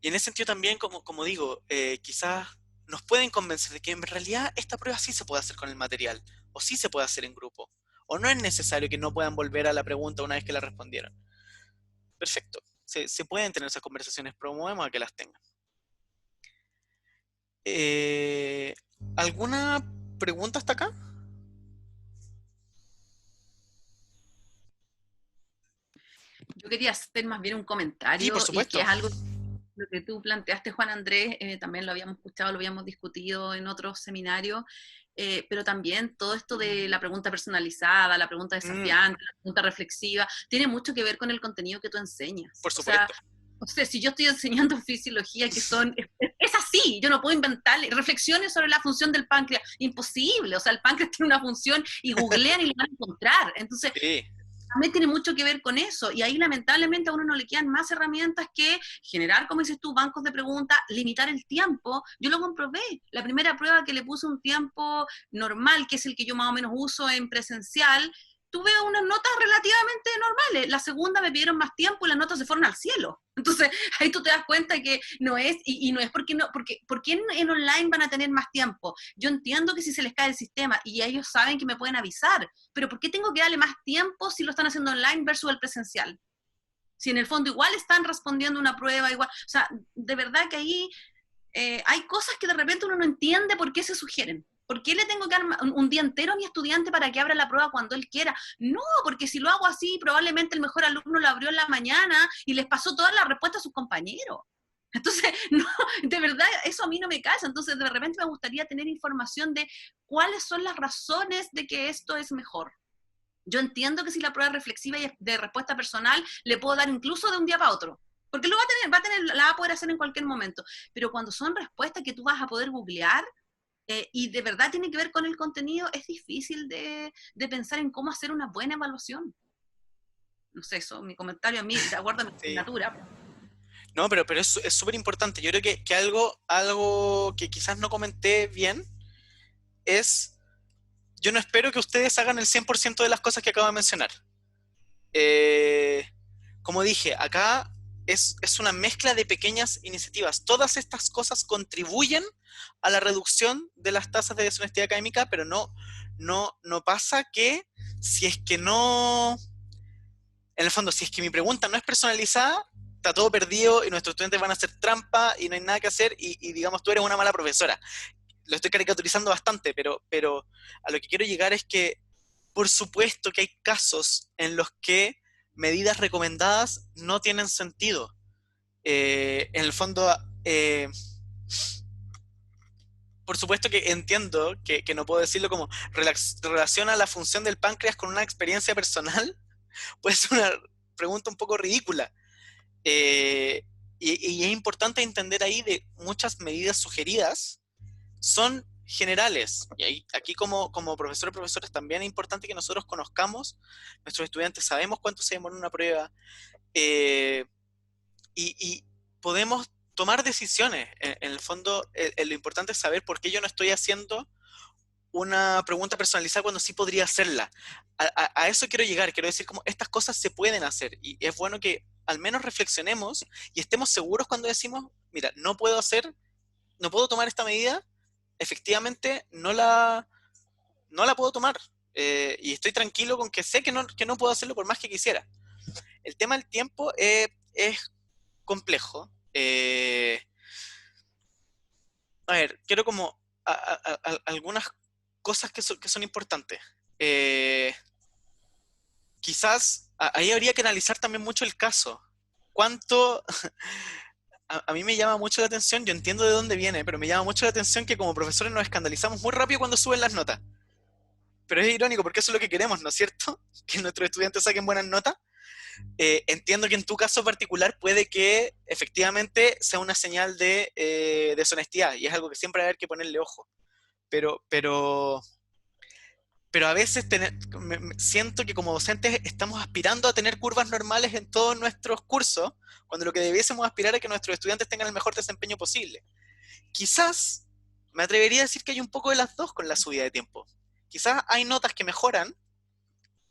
Y en ese sentido también, como digo, quizás nos pueden convencer de que en realidad esta prueba sí se puede hacer con el material, o sí se puede hacer en grupo, o no es necesario que no puedan volver a la pregunta una vez que la respondieron. Perfecto, se pueden tener esas conversaciones, promovemos a que las tengan. ¿Alguna pregunta hasta acá? Yo quería hacer más bien un Sí, comentario por y supuesto. que es algo lo que tú planteaste, Juan Andrés, también lo habíamos escuchado, lo habíamos discutido en otros seminarios, pero también todo esto de la pregunta personalizada, la pregunta desafiante, la pregunta reflexiva, tiene mucho que ver con el contenido que tú enseñas. Por O sea, supuesto. no sé, si yo estoy enseñando fisiología, es así, yo no puedo inventarle reflexiones sobre la función del páncreas, imposible, o sea, el páncreas tiene una función y googlean y lo van a encontrar. Entonces, Sí. también tiene mucho que ver con eso, y ahí lamentablemente a uno no le quedan más herramientas que generar, como dices tú, bancos de preguntas, limitar el tiempo. Yo lo comprobé, la primera prueba que le puse un tiempo normal, que es el que yo más o menos uso en presencial, tuve unas notas relativamente normales, la segunda me pidieron más tiempo y las notas se fueron al cielo. Entonces, ahí tú te das cuenta que no es, y no es porque no, porque en online van a tener más tiempo. Yo entiendo que si se les cae el sistema y ellos saben que me pueden avisar, pero ¿por qué tengo que darle más tiempo si lo están haciendo online versus el presencial? Si en el fondo igual están respondiendo una prueba, igual, o sea, de verdad que ahí hay cosas que de repente uno no entiende por qué se sugieren. ¿Por qué le tengo que dar un día entero a mi estudiante para que abra la prueba cuando él quiera? No, porque si lo hago así, probablemente el mejor alumno lo abrió en la mañana y les pasó todas las respuestas a sus compañeros. Entonces, no, de verdad, eso a mí no me calza. Entonces, de repente me gustaría tener información de cuáles son las razones de que esto es mejor. Yo entiendo que si la prueba es reflexiva y de respuesta personal, le puedo dar incluso de un día para otro. Porque lo la va a poder hacer en cualquier momento. Pero cuando son respuestas que tú vas a poder googlear, y de verdad tiene que ver con el contenido, es difícil de pensar en cómo hacer una buena evaluación. No sé, eso, mi comentario a mí, de acuerdo a mi Sí. asignatura. No, pero es súper importante. Yo creo que algo que quizás no comenté bien es, yo no espero que ustedes hagan el 100% de las cosas que acabo de mencionar. Como dije, acá es una mezcla de pequeñas iniciativas. Todas estas cosas contribuyen a la reducción de las tasas de deshonestidad académica, pero no pasa que si es que no... En el fondo, si es que mi pregunta no es personalizada, está todo perdido y nuestros estudiantes van a hacer trampa y no hay nada que hacer y digamos, tú eres una mala profesora. Lo estoy caricaturizando bastante, pero a lo que quiero llegar es que por supuesto que hay casos en los que medidas recomendadas no tienen sentido. En el fondo, por supuesto que entiendo que no puedo decirlo como relaciona la función del páncreas con una experiencia personal, puede ser una pregunta un poco ridícula. Y es importante entender ahí de muchas medidas sugeridas son generales. Y ahí, aquí como profesor o profesores también es importante que nosotros conozcamos nuestros estudiantes, sabemos cuánto se demora una prueba, y podemos tomar decisiones. En el fondo, lo importante es saber por qué yo no estoy haciendo una pregunta personalizada cuando sí podría hacerla. A eso quiero llegar, quiero decir como estas cosas se pueden hacer y es bueno que al menos reflexionemos y estemos seguros cuando decimos, mira, no puedo tomar esta medida, efectivamente no la puedo tomar, y estoy tranquilo con que sé que no puedo hacerlo por más que quisiera. El tema del tiempo es complejo. A ver, quiero como algunas cosas que son importantes. Quizás ahí habría que analizar también mucho el caso. ¿Cuánto? A mí me llama mucho la atención, yo entiendo de dónde viene, pero me llama mucho la atención que como profesores nos escandalizamos muy rápido cuando suben las notas. Pero es irónico porque eso es lo que queremos, ¿no es cierto? Que nuestros estudiantes saquen buenas notas. Entiendo que en tu caso particular puede que efectivamente sea una señal de deshonestidad y es algo que siempre hay que ponerle ojo. Pero a veces siento que como docentes estamos aspirando a tener curvas normales en todos nuestros cursos, cuando lo que debiésemos aspirar es que nuestros estudiantes tengan el mejor desempeño posible. Quizás me atrevería a decir que hay un poco de las dos con la subida de tiempo. Quizás hay notas que mejoran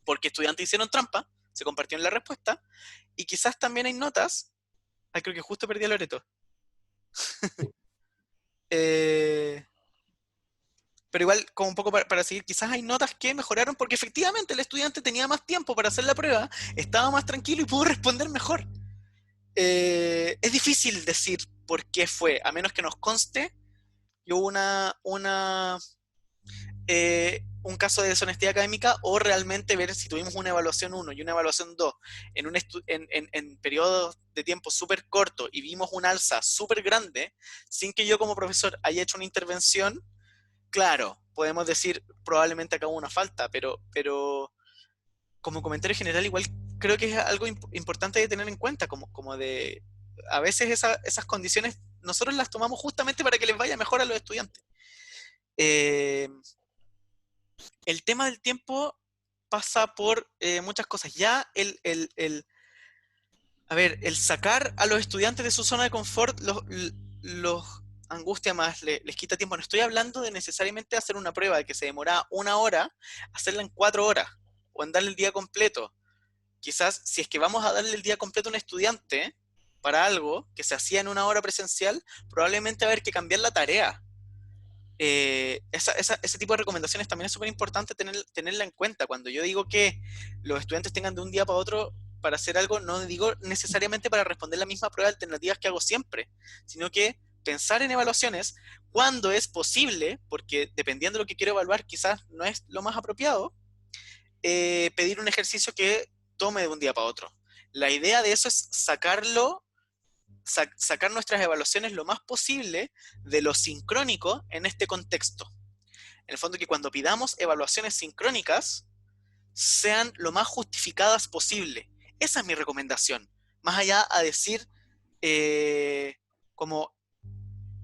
porque estudiantes hicieron trampa, se compartió en la respuesta, y quizás también hay notas, creo que justo perdí a Loreto. Pero igual, como un poco para seguir, quizás hay notas que mejoraron porque efectivamente el estudiante tenía más tiempo para hacer la prueba, estaba más tranquilo y pudo responder mejor. Es difícil decir por qué fue, a menos que nos conste que hubo un caso de deshonestidad académica, o realmente ver si tuvimos una evaluación 1 y una evaluación 2 en periodos de tiempo súper cortos y vimos un alza súper grande, sin que yo como profesor haya hecho una intervención. Claro, podemos decir probablemente acá hubo una falta, pero como comentario general igual creo que es algo importante de tener en cuenta, como de, a veces esas condiciones nosotros las tomamos justamente para que les vaya mejor a los estudiantes. El tema del tiempo pasa por muchas cosas. Ya el sacar a los estudiantes de su zona de confort los angustia más, les quita tiempo. No estoy hablando de necesariamente hacer una prueba de que se demora 1 hora, hacerla en 4 horas, o en darle el día completo. Quizás, si es que vamos a darle el día completo a un estudiante para algo que se hacía en 1 hora presencial, probablemente va a haber que cambiar la tarea. Ese tipo de recomendaciones también es súper importante tenerla en cuenta. Cuando yo digo que los estudiantes tengan de un día para otro para hacer algo, no digo necesariamente para responder la misma prueba de alternativas que hago siempre, sino que pensar en evaluaciones cuando es posible, porque dependiendo de lo que quiero evaluar, quizás no es lo más apropiado, pedir un ejercicio que tome de un día para otro. La idea de eso es sacar nuestras evaluaciones lo más posible de lo sincrónico en este contexto. En el fondo, que cuando pidamos evaluaciones sincrónicas sean lo más justificadas posible. Esa es mi recomendación. Más allá a decir como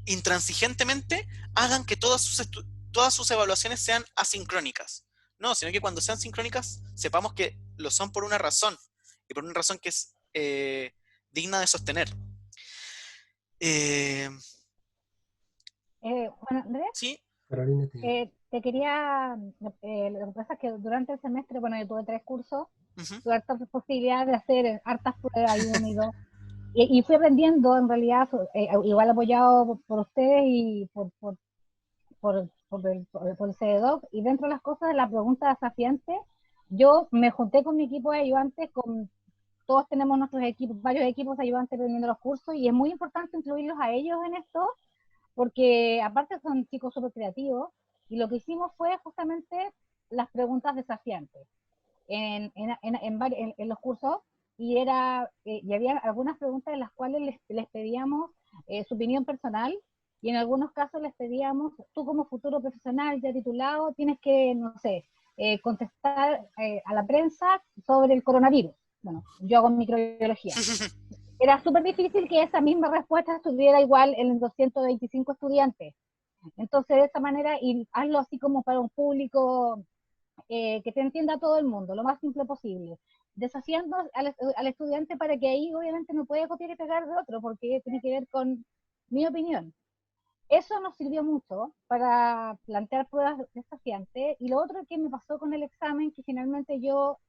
intransigentemente hagan que todas sus evaluaciones sean asincrónicas. No, sino que cuando sean sincrónicas sepamos que lo son por una razón, y por una razón que es digna de sostener. Bueno, Andrés, Sí. Carolina, te quería, lo que pasa es que durante el semestre, bueno, yo tuve 3 cursos, Uh-huh. tuve hartas posibilidades de hacer hartas pruebas y 1 y 2, y fui aprendiendo en realidad, igual apoyado por ustedes y por el CEDOC, y dentro de las cosas de la pregunta desafiante, yo me junté con mi equipo de ayudantes, todos tenemos nuestros equipos, varios equipos de ayudantes aprendiendo los cursos, y es muy importante incluirlos a ellos en esto, porque aparte son chicos súper creativos, y lo que hicimos fue justamente las preguntas desafiantes en los cursos, y había algunas preguntas en las cuales les pedíamos su opinión personal, y en algunos casos les pedíamos, tú como futuro profesional ya titulado, tienes que, no sé, contestar a la prensa sobre el coronavirus. Bueno, yo hago microbiología. Era súper difícil que esa misma respuesta estuviera igual en 225 estudiantes. Entonces, de esa manera, y hazlo así como para un público que te entienda todo el mundo, lo más simple posible. Desafiando al estudiante para que ahí obviamente no puede copiar y pegar de otro, porque tiene que ver con mi opinión. Eso nos sirvió mucho para plantear pruebas desafiantes. Y lo otro que me pasó con el examen, que finalmente yo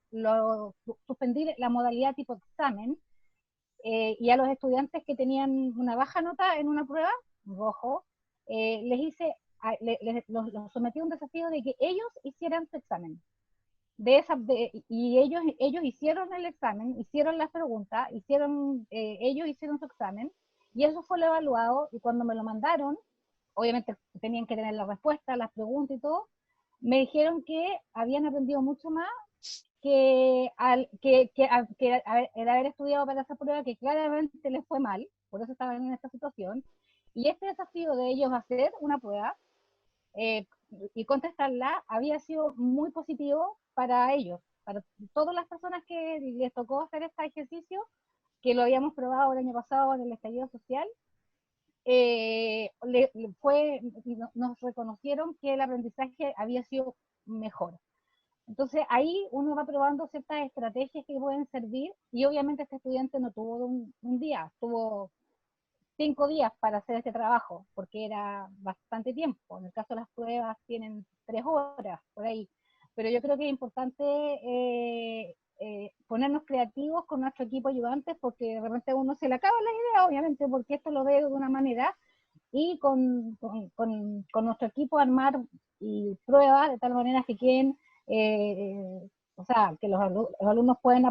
suspendí la modalidad tipo examen, y a los estudiantes que tenían una baja nota en una prueba, rojo, les hice, los sometí a un desafío de que ellos hicieran su examen. Y ellos hicieron el examen, hicieron las preguntas, ellos hicieron su examen, y eso fue lo evaluado, y cuando me lo mandaron, obviamente tenían que tener la respuesta, las preguntas y todo, me dijeron que habían aprendido mucho más el haber estudiado para esa prueba, que claramente les fue mal, por eso estaban en esta situación, y este desafío de ellos hacer una prueba eh, y contestarla había sido muy positivo para ellos, para todas las personas que les tocó hacer este ejercicio, que lo habíamos probado el año pasado en el estallido social. Nos reconocieron que el aprendizaje había sido mejor. Entonces ahí uno va probando ciertas estrategias que pueden servir, y obviamente este estudiante no tuvo un día, tuvo 5 días para hacer este trabajo, porque era bastante tiempo. En el caso de las pruebas tienen 3 horas, por ahí. Pero yo creo que es importante ponernos creativos con nuestro equipo ayudantes, porque de repente a uno se le acaba la idea, obviamente, porque esto lo veo de una manera, y con nuestro equipo armar y pruebas de tal manera que queden, o sea, que los alumnos pueden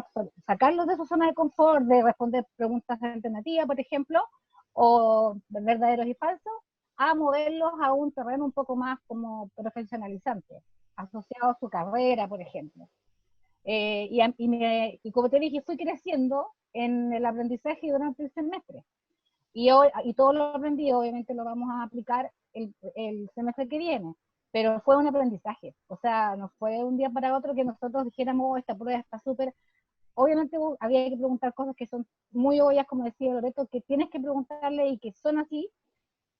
sacarlos de su zona de confort, de responder preguntas alternativas, por ejemplo, o verdaderos y falsos, a moverlos a un terreno un poco más como profesionalizante, asociado a su carrera, por ejemplo. Y como te dije, fui creciendo en el aprendizaje durante el semestre. Y todo lo aprendido, obviamente, lo vamos a aplicar el semestre que viene. Pero fue un aprendizaje. O sea, no fue un día para otro que nosotros dijéramos, oh, esta prueba está súper. Obviamente había que preguntar cosas que son muy obvias, como decía Loreto, que tienes que preguntarle y que son así.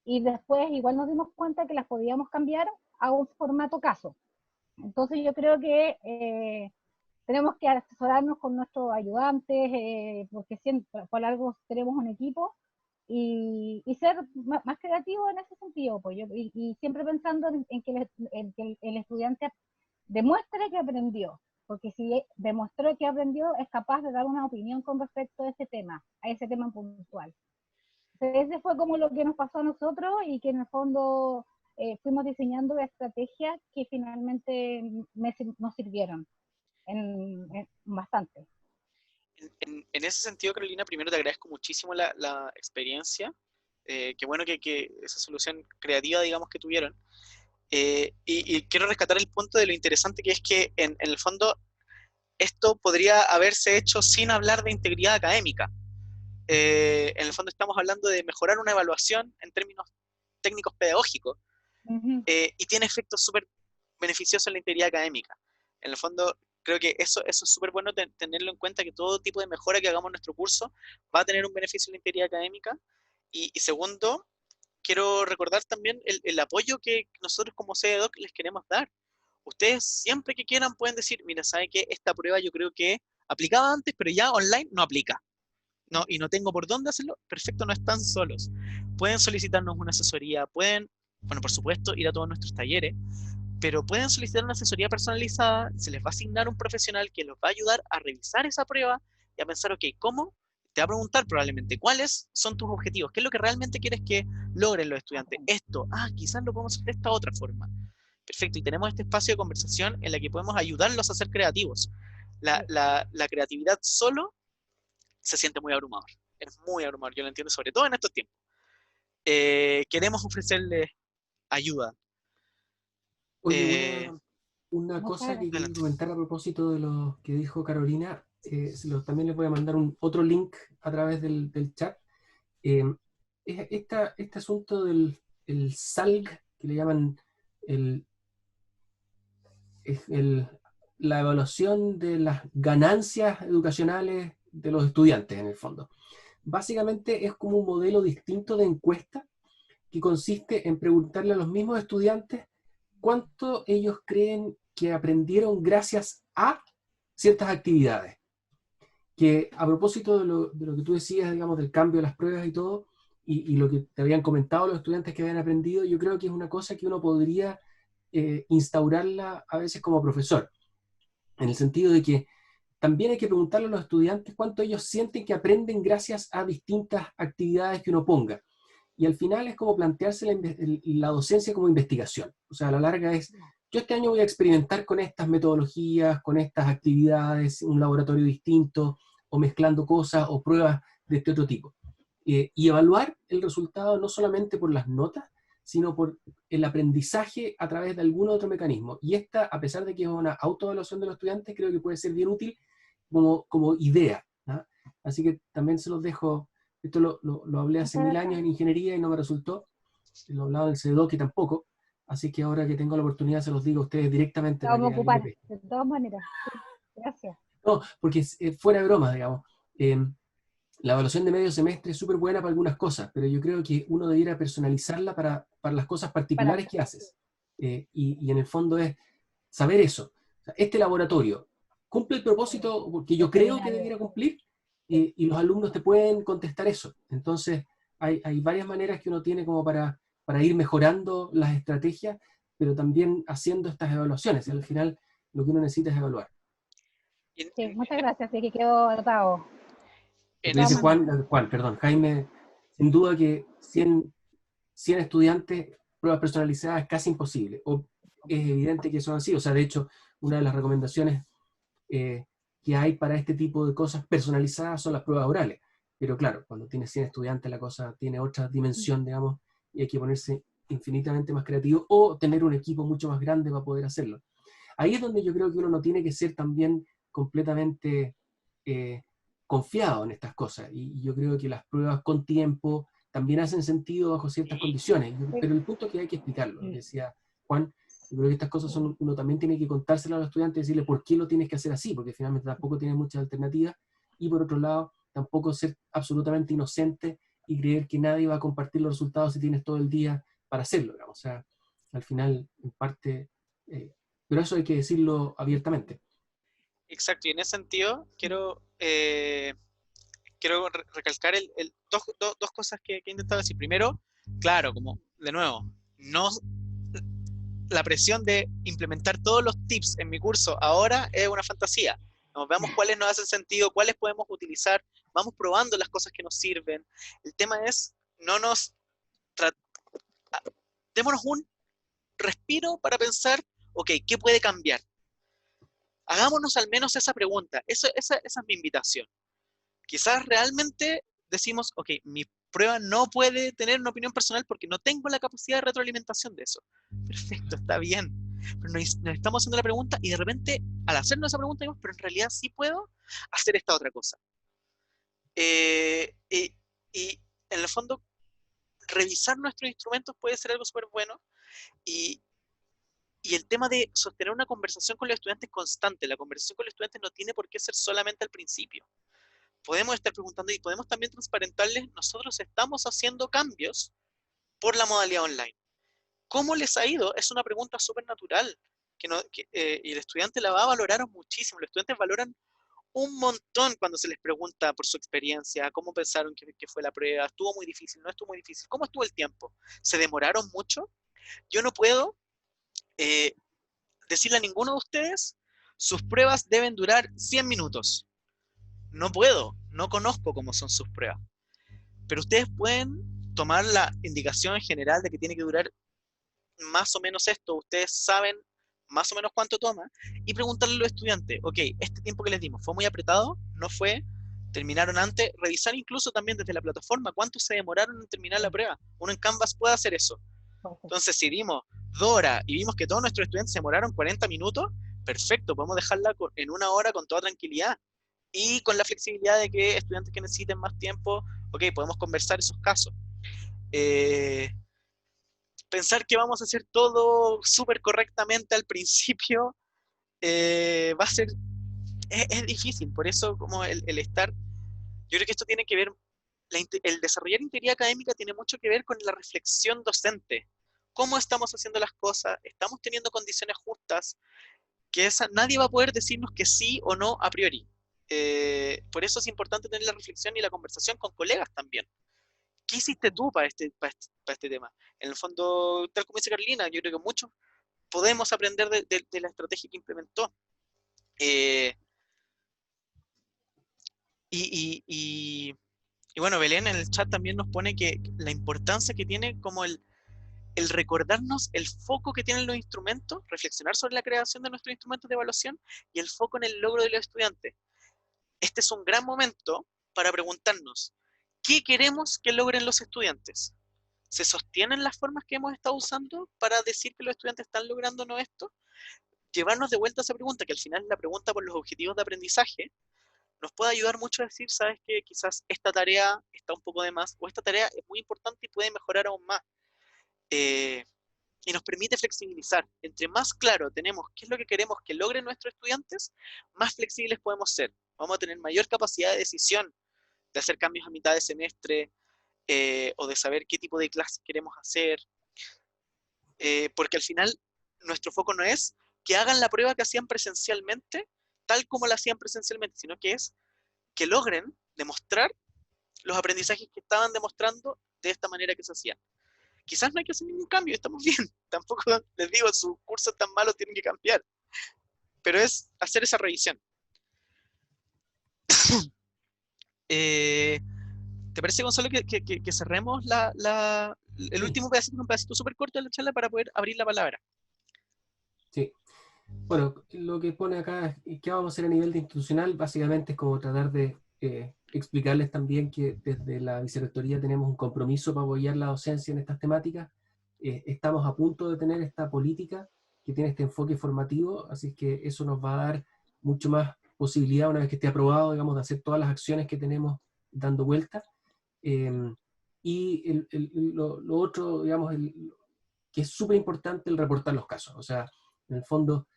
Y después igual nos dimos cuenta que las podíamos cambiar a un formato caso. Entonces yo creo que tenemos que asesorarnos con nuestros ayudantes, porque siempre, por algo tenemos un equipo, y ser más creativos en ese sentido, pues y siempre pensando en que el estudiante demuestre que aprendió, porque si demostró que aprendió, es capaz de dar una opinión con respecto a ese tema puntual. Entonces, ese fue como lo que nos pasó a nosotros, y que en el fondo fuimos diseñando estrategias que finalmente nos sirvieron bastante. En ese sentido, Carolina, primero te agradezco muchísimo la experiencia. Qué bueno que esa solución creativa, digamos, que tuvieron. Y quiero rescatar el punto de lo interesante que es que, en el fondo, esto podría haberse hecho sin hablar de integridad académica. En el fondo estamos hablando de mejorar una evaluación en términos técnicos pedagógicos, y tiene efectos súper beneficiosos en la integridad académica. En el fondo, creo que eso es súper bueno tenerlo en cuenta, que todo tipo de mejora que hagamos en nuestro curso va a tener un beneficio en la integridad académica. Y segundo, quiero recordar también el apoyo que nosotros como CEDOC les queremos dar. Ustedes siempre que quieran pueden decir, mira, ¿sabe qué? Esta prueba yo creo que aplicaba antes, pero ya online no aplica. No, y no tengo por dónde hacerlo. Perfecto, no están solos. Pueden solicitarnos una asesoría, pueden, bueno, por supuesto, ir a todos nuestros talleres, pero pueden solicitar una asesoría personalizada, se les va a asignar un profesional que los va a ayudar a revisar esa prueba y a pensar, ok, ¿cómo? Te va a preguntar probablemente, ¿cuáles son tus objetivos? ¿Qué es lo que realmente quieres que logren los estudiantes? Esto, quizás lo podemos hacer de esta otra forma. Perfecto, y tenemos este espacio de conversación en la que podemos ayudarlos a ser creativos. La creatividad solo se siente muy abrumador. Es muy abrumador, yo lo entiendo, sobre todo en estos tiempos. Queremos ofrecerles ayuda. Oye, una cosa que quería comentar a propósito de lo que dijo Carolina, también les voy a mandar otro link a través del chat. Este asunto del SALG, que le llaman la evaluación de las ganancias educacionales de los estudiantes, en el fondo. Básicamente es como un modelo distinto de encuesta que consiste en preguntarle a los mismos estudiantes cuánto ellos creen que aprendieron gracias a ciertas actividades. Que a propósito de lo que tú decías, digamos, del cambio de las pruebas y todo, y lo que te habían comentado los estudiantes que habían aprendido, yo creo que es una cosa que uno podría instaurarla a veces como profesor, en el sentido de que también hay que preguntarle a los estudiantes cuánto ellos sienten que aprenden gracias a distintas actividades que uno ponga. Y al final es como plantearse la docencia como investigación. O sea, a la larga es, yo este año voy a experimentar con estas metodologías, con estas actividades, un laboratorio distinto, o mezclando cosas, o pruebas de este otro tipo. Y evaluar el resultado no solamente por las notas, sino por el aprendizaje a través de algún otro mecanismo. Y esta, a pesar de que es una autoevaluación de los estudiantes, creo que puede ser bien útil como idea, ¿no? Así que también se los dejo. Esto lo hablé hace 1000 años en ingeniería y no me resultó. Lo hablaba en el CEDOC y tampoco. Así que ahora que tengo la oportunidad se los digo a ustedes directamente. Vamos a ocupar, de todas maneras. Gracias. No, porque fuera de broma, digamos. La evaluación de medio semestre es súper buena para algunas cosas, pero yo creo que uno debiera personalizarla para las cosas particulares que haces. Y en el fondo es saber eso. O sea, este laboratorio cumple el propósito que yo creo que debiera cumplir, y los alumnos te pueden contestar eso. Entonces, hay varias maneras que uno tiene como para ir mejorando las estrategias, pero también haciendo estas evaluaciones. Al final, lo que uno necesita es evaluar. Sí, muchas gracias, sí, que quedó anotado. Lo que dice perdón, Jaime, sin duda que 100 estudiantes, pruebas personalizadas es casi imposible, o es evidente que son así. O sea, de hecho, una de las recomendaciones que hay para este tipo de cosas personalizadas son las pruebas orales. Pero claro, cuando tienes 100 estudiantes la cosa tiene otra dimensión, digamos, y hay que ponerse infinitamente más creativo o tener un equipo mucho más grande para poder hacerlo. Ahí es donde yo creo que uno no tiene que ser también completamente confiado en estas cosas. Y yo creo que las pruebas con tiempo también hacen sentido bajo ciertas condiciones. Pero el punto es que hay que explicarlo, lo que decía Juan. Yo creo que estas cosas uno también tiene que contárselas a los estudiantes y decirle por qué lo tienes que hacer así, porque finalmente tampoco tienes muchas alternativas. Y por otro lado, tampoco ser absolutamente inocente y creer que nadie va a compartir los resultados si tienes todo el día para hacerlo, digamos. O sea, al final, en parte, pero eso hay que decirlo abiertamente. Exacto, y en ese sentido quiero recalcar dos cosas que he intentado decir. Primero, claro, como de nuevo, no la presión de implementar todos los tips en mi curso ahora es una fantasía. Veamos cuáles nos hacen sentido, cuáles podemos utilizar, vamos probando las cosas que nos sirven. El tema es, démonos un respiro para pensar, ok, ¿qué puede cambiar? Hagámonos al menos esa pregunta, esa es mi invitación. Quizás realmente decimos, ok, mi prueba no puede tener una opinión personal porque no tengo la capacidad de retroalimentación de eso. Perfecto, está bien. Pero nos estamos haciendo la pregunta y de repente, al hacernos esa pregunta, digamos, pero en realidad sí puedo hacer esta otra cosa. Y en el fondo, revisar nuestros instrumentos puede ser algo súper bueno. Y el tema de sostener una conversación con los estudiantes constante. La conversación con los estudiantes no tiene por qué ser solamente al principio. Podemos estar preguntando y podemos también transparentarles, nosotros estamos haciendo cambios por la modalidad online. ¿Cómo les ha ido? Es una pregunta súper natural y el estudiante la va a valorar muchísimo. Los estudiantes valoran un montón cuando se les pregunta por su experiencia, cómo pensaron que fue la prueba, estuvo muy difícil, no estuvo muy difícil, cómo estuvo el tiempo, se demoraron mucho. Yo no puedo decirle a ninguno de ustedes, sus pruebas deben durar 100 minutos. No puedo, no conozco cómo son sus pruebas. Pero ustedes pueden tomar la indicación general de que tiene que durar más o menos esto, ustedes saben más o menos cuánto toma, y preguntarle a los estudiantes, ok, este tiempo que les dimos, ¿fue muy apretado? ¿No fue? ¿Terminaron antes? Revisar incluso también desde la plataforma cuánto se demoraron en terminar la prueba. Uno en Canvas puede hacer eso. Entonces, si dimos 2 horas y vimos que todos nuestros estudiantes se demoraron 40 minutos, perfecto, podemos dejarla en 1 hora con toda tranquilidad. Y con la flexibilidad de que estudiantes que necesiten más tiempo, ok, podemos conversar esos casos. Pensar que vamos a hacer todo súper correctamente al principio va a ser, es difícil, por eso como el estar, yo creo que esto tiene que ver, el desarrollar integridad académica tiene mucho que ver con la reflexión docente. ¿Cómo estamos haciendo las cosas? ¿Estamos teniendo condiciones justas? Que nadie va a poder decirnos que sí o no a priori. Por eso es importante tener la reflexión y la conversación con colegas también. ¿Qué hiciste tú para este tema? En el fondo, tal como dice Carolina, yo creo que muchos podemos aprender de la estrategia que implementó. Y bueno, Belén en el chat también nos pone que la importancia que tiene como el recordarnos el foco que tienen los instrumentos, reflexionar sobre la creación de nuestros instrumentos de evaluación y el foco en el logro de los estudiantes. Este es un gran momento para preguntarnos, ¿qué queremos que logren los estudiantes? ¿Se sostienen las formas que hemos estado usando para decir que los estudiantes están logrando no esto? Llevarnos de vuelta a esa pregunta, que al final es la pregunta por los objetivos de aprendizaje, nos puede ayudar mucho a decir, sabes que quizás esta tarea está un poco de más, o esta tarea es muy importante y puede mejorar aún más. Y nos permite flexibilizar. Entre más claro tenemos qué es lo que queremos que logren nuestros estudiantes, más flexibles podemos ser. Vamos a tener mayor capacidad de decisión de hacer cambios a mitad de semestre, o de saber qué tipo de clases queremos hacer, porque al final nuestro foco no es que hagan la prueba que hacían presencialmente, tal como la hacían presencialmente, sino que es que logren demostrar los aprendizajes que estaban demostrando de esta manera que se hacían. Quizás no hay que hacer ningún cambio, estamos bien, tampoco les digo, sus cursos tan malos tienen que cambiar, pero es hacer esa revisión. ¿Te parece, Gonzalo, que cerremos el Sí. último pedacito, un pedacito súper corto de la charla para poder abrir la palabra? Sí. Bueno, lo que pone acá es qué vamos a hacer a nivel de institucional, básicamente es como tratar de explicarles también que desde la vicerrectoría tenemos un compromiso para apoyar la docencia en estas temáticas. Estamos a punto de tener esta política que tiene este enfoque formativo, así que eso nos va a dar mucho más posibilidad, una vez que esté aprobado, digamos, de hacer todas las acciones que tenemos dando vuelta. Y lo otro, digamos, que es súper importante, el reportar los casos. O sea, en el fondo,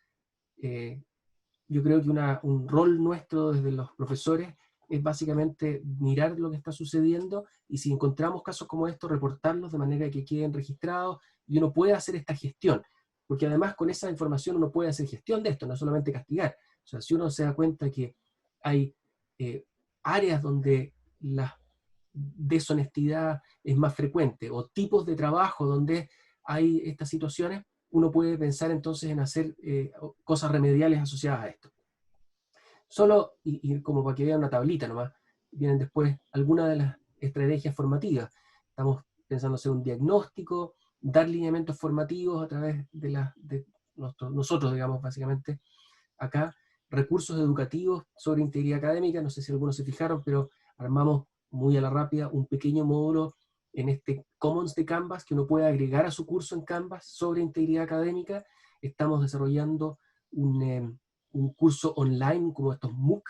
yo creo que un rol nuestro desde los profesores es básicamente mirar lo que está sucediendo y si encontramos casos como estos, reportarlos de manera que queden registrados y uno puede hacer esta gestión. Porque además con esa información uno puede hacer gestión de esto, no solamente castigar. O sea, si uno se da cuenta que hay áreas donde la deshonestidad es más frecuente o tipos de trabajo donde hay estas situaciones, uno puede pensar entonces en hacer cosas remediales asociadas a esto. Solo, y como para que vean una tablita nomás, vienen después algunas de las estrategias formativas. Estamos pensando hacer un diagnóstico, dar lineamientos formativos a través de nosotros, digamos, básicamente, acá, recursos educativos sobre integridad académica, no sé si algunos se fijaron, pero armamos muy a la rápida un pequeño módulo en este Commons de Canvas que uno puede agregar a su curso en Canvas sobre integridad académica. Estamos desarrollando un curso online, como estos MOOC,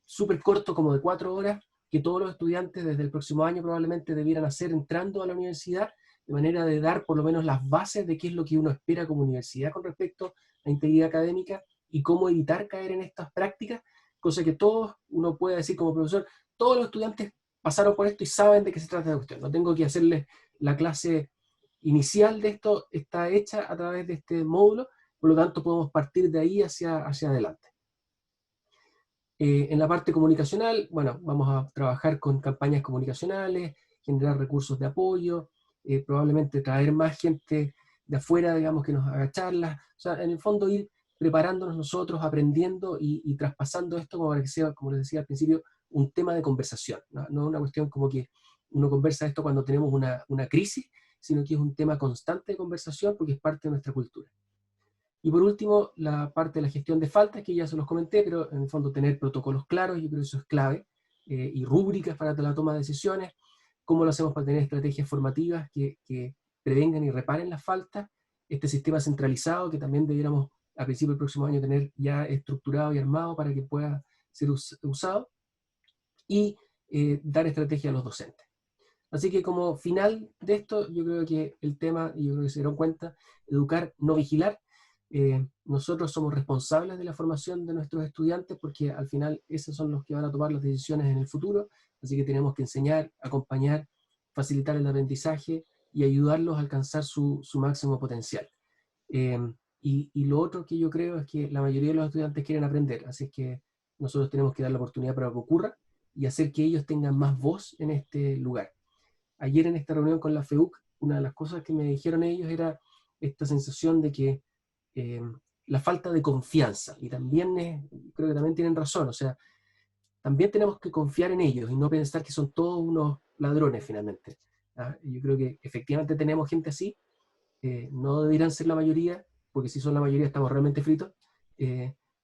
súper corto, como de 4 horas, que todos los estudiantes desde el próximo año probablemente debieran hacer entrando a la universidad, de manera de dar por lo menos las bases de qué es lo que uno espera como universidad con respecto a integridad académica y cómo evitar caer en estas prácticas, cosa que todos, uno puede decir como profesor, todos los estudiantes pasaron por esto y saben de qué se trata de cuestión. No tengo que hacerles la clase inicial de esto, está hecha a través de este módulo, por lo tanto podemos partir de ahí hacia adelante. En la parte comunicacional, bueno, vamos a trabajar con campañas comunicacionales, generar recursos de apoyo, probablemente traer más gente de afuera, digamos, que nos haga charlas, o sea, en el fondo ir preparándonos nosotros, aprendiendo y traspasando esto como para que sea, como les decía al principio, un tema de conversación, no una cuestión como que uno conversa esto cuando tenemos una crisis, sino que es un tema constante de conversación porque es parte de nuestra cultura. Y por último, la parte de la gestión de faltas, que ya se los comenté, pero en el fondo tener protocolos claros, yo creo que eso es clave, y rúbricas para la toma de decisiones, cómo lo hacemos para tener estrategias formativas que prevengan y reparen las faltas, este sistema centralizado que también debiéramos a principio del próximo año tener ya estructurado y armado para que pueda ser usado, y dar estrategia a los docentes. Así que como final de esto, yo creo que el tema, y yo creo que se dieron cuenta, educar, no vigilar. Nosotros somos responsables de la formación de nuestros estudiantes porque al final esos son los que van a tomar las decisiones en el futuro, así que tenemos que enseñar, acompañar, facilitar el aprendizaje y ayudarlos a alcanzar su máximo potencial. Y lo otro que yo creo es que la mayoría de los estudiantes quieren aprender, así que nosotros tenemos que dar la oportunidad para que ocurra y hacer que ellos tengan más voz en este lugar. Ayer en esta reunión con la FEUC, una de las cosas que me dijeron ellos era esta sensación de que la falta de confianza, y también creo que también tienen razón, o sea, también tenemos que confiar en ellos y no pensar que son todos unos ladrones finalmente. Yo creo que efectivamente tenemos gente así, no deberían ser la mayoría, porque si son la mayoría estamos realmente fritos,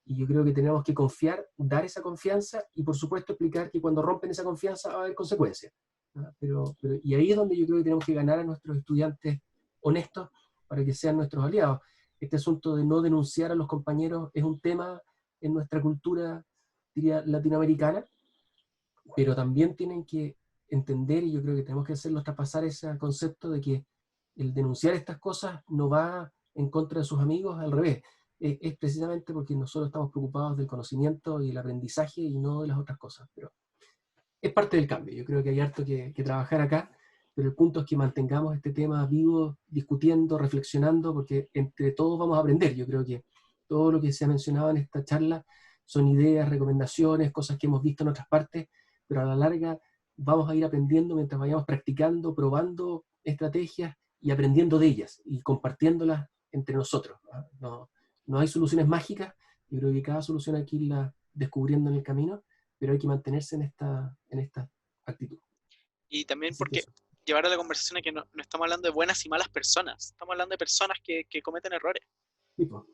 y yo creo que tenemos que confiar, dar esa confianza y por supuesto explicar que cuando rompen esa confianza va a haber consecuencias. Y ahí es donde yo creo que tenemos que ganar a nuestros estudiantes honestos para que sean nuestros aliados. Este asunto de no denunciar a los compañeros es un tema en nuestra cultura, diría, latinoamericana, pero también tienen que entender, y yo creo que tenemos que hacerlos traspasar ese concepto de que el denunciar estas cosas no va en contra de sus amigos, al revés. Es precisamente porque nosotros estamos preocupados del conocimiento y el aprendizaje y no de las otras cosas. Pero es parte del cambio. Yo creo que hay harto que trabajar acá, pero el punto es que mantengamos este tema vivo, discutiendo, reflexionando, porque entre todos vamos a aprender. Yo creo que todo lo que se ha mencionado en esta charla son ideas, recomendaciones, cosas que hemos visto en otras partes, pero a la larga vamos a ir aprendiendo mientras vayamos practicando, probando estrategias y aprendiendo de ellas y compartiéndolas entre nosotros. No hay soluciones mágicas, yo creo que cada solución hay que irla descubriendo en el camino, pero hay que mantenerse en esta actitud. Y también Así que porque eso. llevar a la conversación a que no estamos hablando de buenas y malas personas, estamos hablando de personas que cometen errores. Sí, po.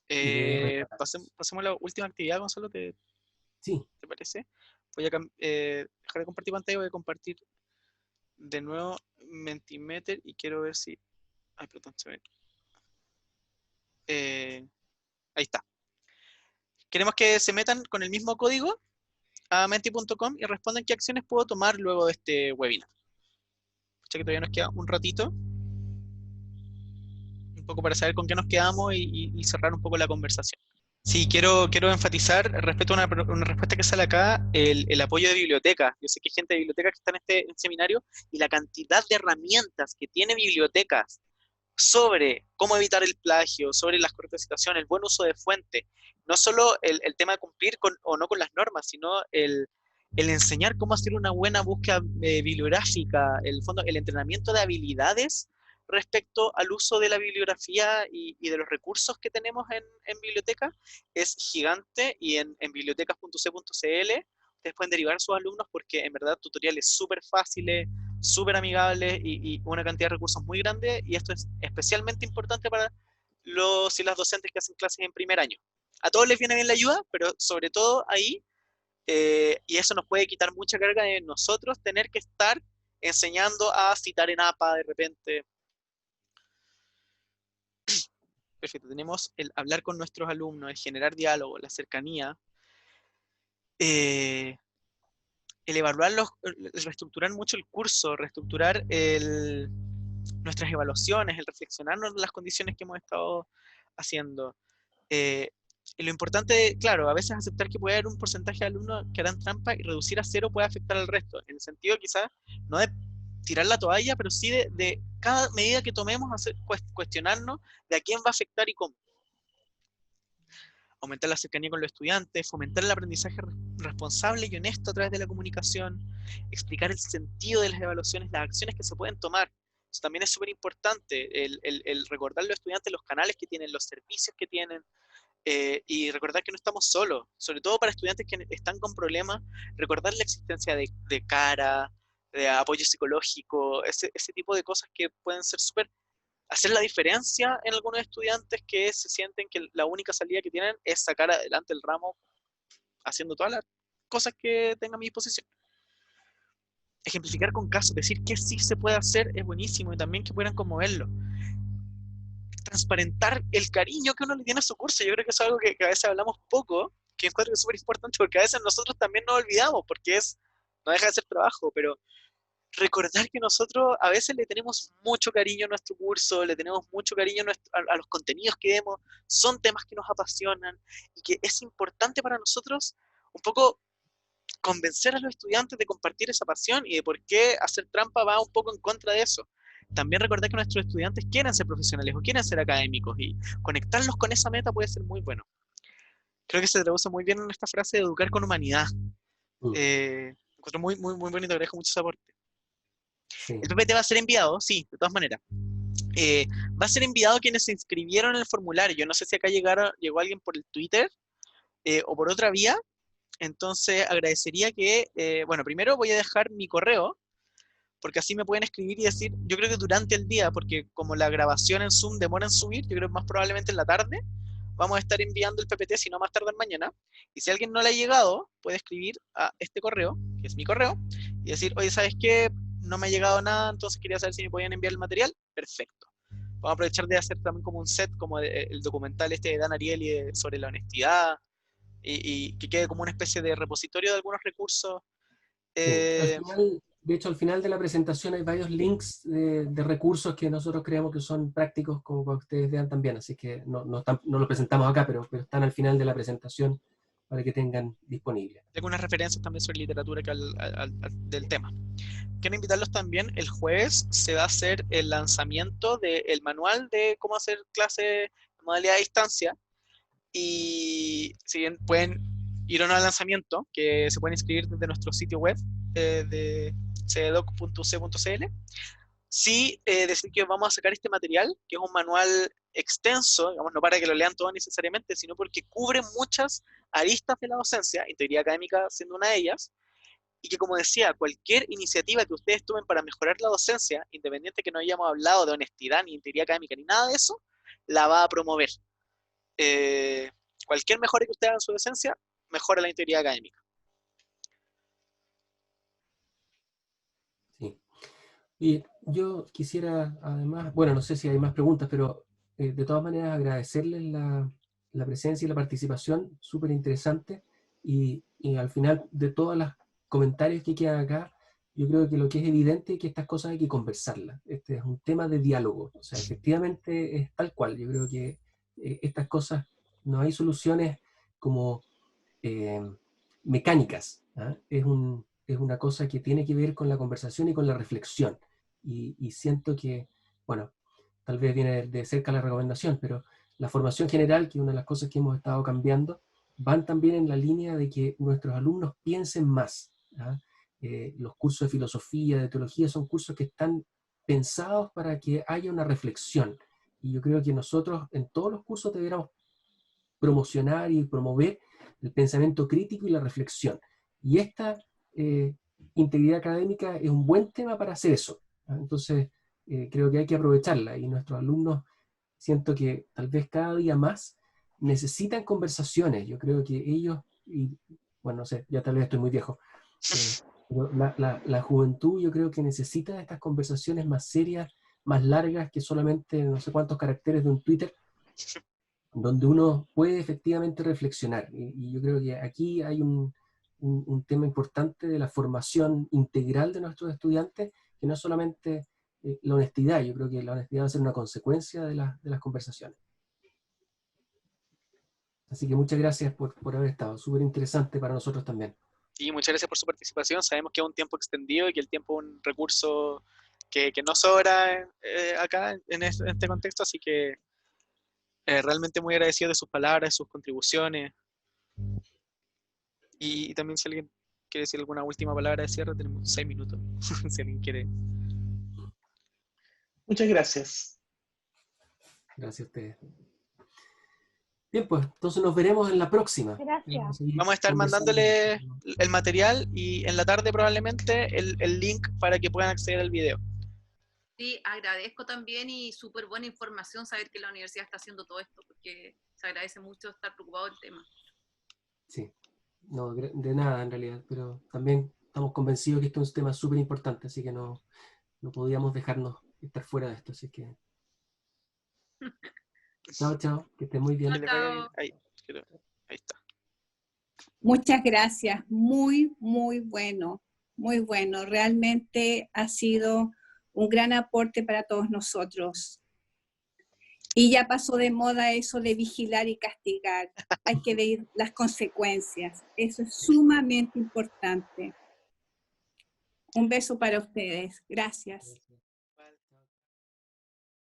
Y de Pasemos a la última actividad, Gonzalo, sí, ¿te parece? Voy a dejar de compartir pantalla, voy a compartir de nuevo Mentimeter y quiero ver si... Ay, perdón, se ve. Ahí está. Queremos que se metan con el mismo código a menti.com y respondan qué acciones puedo tomar luego de este webinar. Ya que todavía nos queda un ratito, un poco para saber con qué nos quedamos y cerrar un poco la conversación. Sí, quiero enfatizar respecto a una respuesta que sale acá, el apoyo de bibliotecas. Yo sé que hay gente de bibliotecas que está en este seminario y la cantidad de herramientas que tiene bibliotecas sobre cómo evitar el plagio, sobre las correctas citaciones, el buen uso de fuente. No solo el tema de cumplir o no con las normas, sino el enseñar cómo hacer una buena búsqueda bibliográfica, el entrenamiento de habilidades respecto al uso de la bibliografía y de los recursos que tenemos en biblioteca es gigante, y en bibliotecas.c.cl ustedes pueden derivar a sus alumnos porque en verdad tutoriales súper fáciles, súper amigables y una cantidad de recursos muy grande, y esto es especialmente importante para los y las docentes que hacen clases en primer año. A todos les viene bien la ayuda, pero sobre todo ahí, y eso nos puede quitar mucha carga de nosotros tener que estar enseñando a citar en APA de repente. Perfecto, tenemos el hablar con nuestros alumnos, el generar diálogo, la cercanía, el evaluarlos, el reestructurar mucho el curso, reestructurar nuestras evaluaciones, el reflexionarnos en las condiciones que hemos estado haciendo. Y lo importante, claro, a veces aceptar que puede haber un porcentaje de alumnos que harán trampa y reducir a cero puede afectar al resto, en el sentido quizás no de tirar la toalla, pero sí de cada medida que tomemos cuestionarnos de a quién va a afectar y cómo. Aumentar la cercanía con los estudiantes, fomentar el aprendizaje responsable y honesto a través de la comunicación, explicar el sentido de las evaluaciones, las acciones que se pueden tomar. Eso también es súper importante, el recordar a los estudiantes los canales que tienen, los servicios que tienen, y recordar que no estamos solos, sobre todo para estudiantes que están con problemas, recordar la existencia de CARA, de apoyo psicológico, ese tipo de cosas que pueden ser súper, hacer la diferencia en algunos estudiantes que se sienten que la única salida que tienen es sacar adelante el ramo haciendo todas las cosas que tenga a mi disposición. Ejemplificar con casos, decir que sí se puede hacer es buenísimo, y también que puedan conmoverlo. Transparentar el cariño que uno le tiene a su curso. Yo creo que eso es algo que a veces hablamos poco, que encuentro que es súper importante, porque a veces nosotros también nos olvidamos, porque no deja de ser trabajo, pero recordar que nosotros a veces le tenemos mucho cariño a nuestro curso, le tenemos mucho cariño a los contenidos que vemos, son temas que nos apasionan, y que es importante para nosotros un poco convencer a los estudiantes de compartir esa pasión y de por qué hacer trampa va un poco en contra de eso. También recordar que nuestros estudiantes quieren ser profesionales o quieren ser académicos, y conectarlos con esa meta puede ser muy bueno. Creo que se traduce muy bien en esta frase de educar con humanidad. Encuentro muy, muy, muy bonito, agradezco mucho ese aporte. Sí. El PPT va a ser enviado, sí, de todas maneras. Va a ser enviado a quienes se inscribieron en el formulario. Yo no sé si acá llegó alguien por el Twitter o por otra vía. Entonces agradecería que, bueno, primero voy a dejar mi correo, porque así me pueden escribir y decir, yo creo que durante el día, porque como la grabación en Zoom demora en subir, yo creo que más probablemente en la tarde, vamos a estar enviando el PPT, si no más tarde mañana. Y si a alguien no le ha llegado, puede escribir a este correo, que es mi correo, y decir, oye, ¿sabes qué? No me ha llegado nada, entonces quería saber si me podían enviar el material. Perfecto. Vamos a aprovechar de hacer también como un set, como el documental este de Dan Ariely sobre la honestidad, y que quede como una especie de repositorio de algunos recursos. De hecho, al final de la presentación hay varios links de recursos que nosotros creemos que son prácticos como para que ustedes vean también, así que no lo presentamos acá, pero están al final de la presentación para que tengan disponible. Tengo unas referencias también sobre literatura del tema. Quiero invitarlos también, el jueves se va a hacer el lanzamiento del manual de cómo hacer clases en modalidad de distancia, y si bien pueden ir a un lanzamiento, que se pueden inscribir desde nuestro sitio web de cedoc.c.cl, sí decir que vamos a sacar este material, que es un manual extenso, digamos, no para que lo lean todo necesariamente, sino porque cubre muchas aristas de la docencia, integridad académica siendo una de ellas, y que, como decía, cualquier iniciativa que ustedes tomen para mejorar la docencia, independiente que no hayamos hablado de honestidad, ni integridad académica, ni nada de eso, la va a promover. Cualquier mejora que ustedes hagan en su docencia, mejora la integridad académica. Sí. Y yo quisiera, además, bueno, no sé si hay más preguntas, pero de todas maneras agradecerles la presencia y la participación, súper interesante, y al final de todos los comentarios que quedan acá, yo creo que lo que es evidente es que estas cosas hay que conversarlas. Este es un tema de diálogo, o sea, efectivamente es tal cual. Yo creo que estas cosas, no hay soluciones como eh, mecánicas, ¿ah? Es una cosa que tiene que ver con la conversación y con la reflexión. Y siento que, bueno, tal vez viene de cerca la recomendación, pero la formación general, que es una de las cosas que hemos estado cambiando, van también en la línea de que nuestros alumnos piensen más, ¿ah? Los cursos de filosofía, de teología, son cursos que están pensados para que haya una reflexión. Y yo creo que nosotros en todos los cursos deberíamos promocionar y promover el pensamiento crítico y la reflexión. Y esta integridad académica es un buen tema para hacer eso, ¿ah? Entonces, creo que hay que aprovecharla, y nuestros alumnos, siento que tal vez cada día más necesitan conversaciones. Yo creo que ellos, y bueno, no sé, ya tal vez estoy muy viejo, pero la juventud yo creo que necesita estas conversaciones más serias, más largas que solamente no sé cuántos caracteres de un Twitter, donde uno puede efectivamente reflexionar. Y yo creo que aquí hay un tema importante de la formación integral de nuestros estudiantes, que no es solamente la honestidad. Yo creo que la honestidad va a ser una consecuencia de las conversaciones. Así que muchas gracias por haber estado. Súper interesante para nosotros también. Y muchas gracias por su participación. Sabemos que es un tiempo extendido y que el tiempo es un recurso que no sobra acá en este contexto, así que realmente muy agradecido de sus palabras, de sus contribuciones. Y también si alguien quiere decir alguna última palabra de cierre, tenemos 6 minutos. Si alguien quiere. Muchas gracias. Gracias a ustedes. Bien, pues entonces nos veremos en la próxima. Gracias. Vamos a estar mandándole el material y en la tarde probablemente el link para que puedan acceder al video. Sí, agradezco también, y súper buena información saber que la universidad está haciendo todo esto, porque se agradece mucho estar preocupado del tema. Sí, no, de nada en realidad, pero también estamos convencidos que esto es un tema súper importante, así que no podíamos dejarnos estar fuera de esto. Así que chao, chao, que esté muy bien. Que les vaya bien. Ahí está. Muchas gracias, muy, muy bueno, muy bueno. Realmente ha sido un gran aporte para todos nosotros. Y ya pasó de moda eso de vigilar y castigar. Hay que ver las consecuencias. Eso es sumamente importante. Un beso para ustedes. Gracias.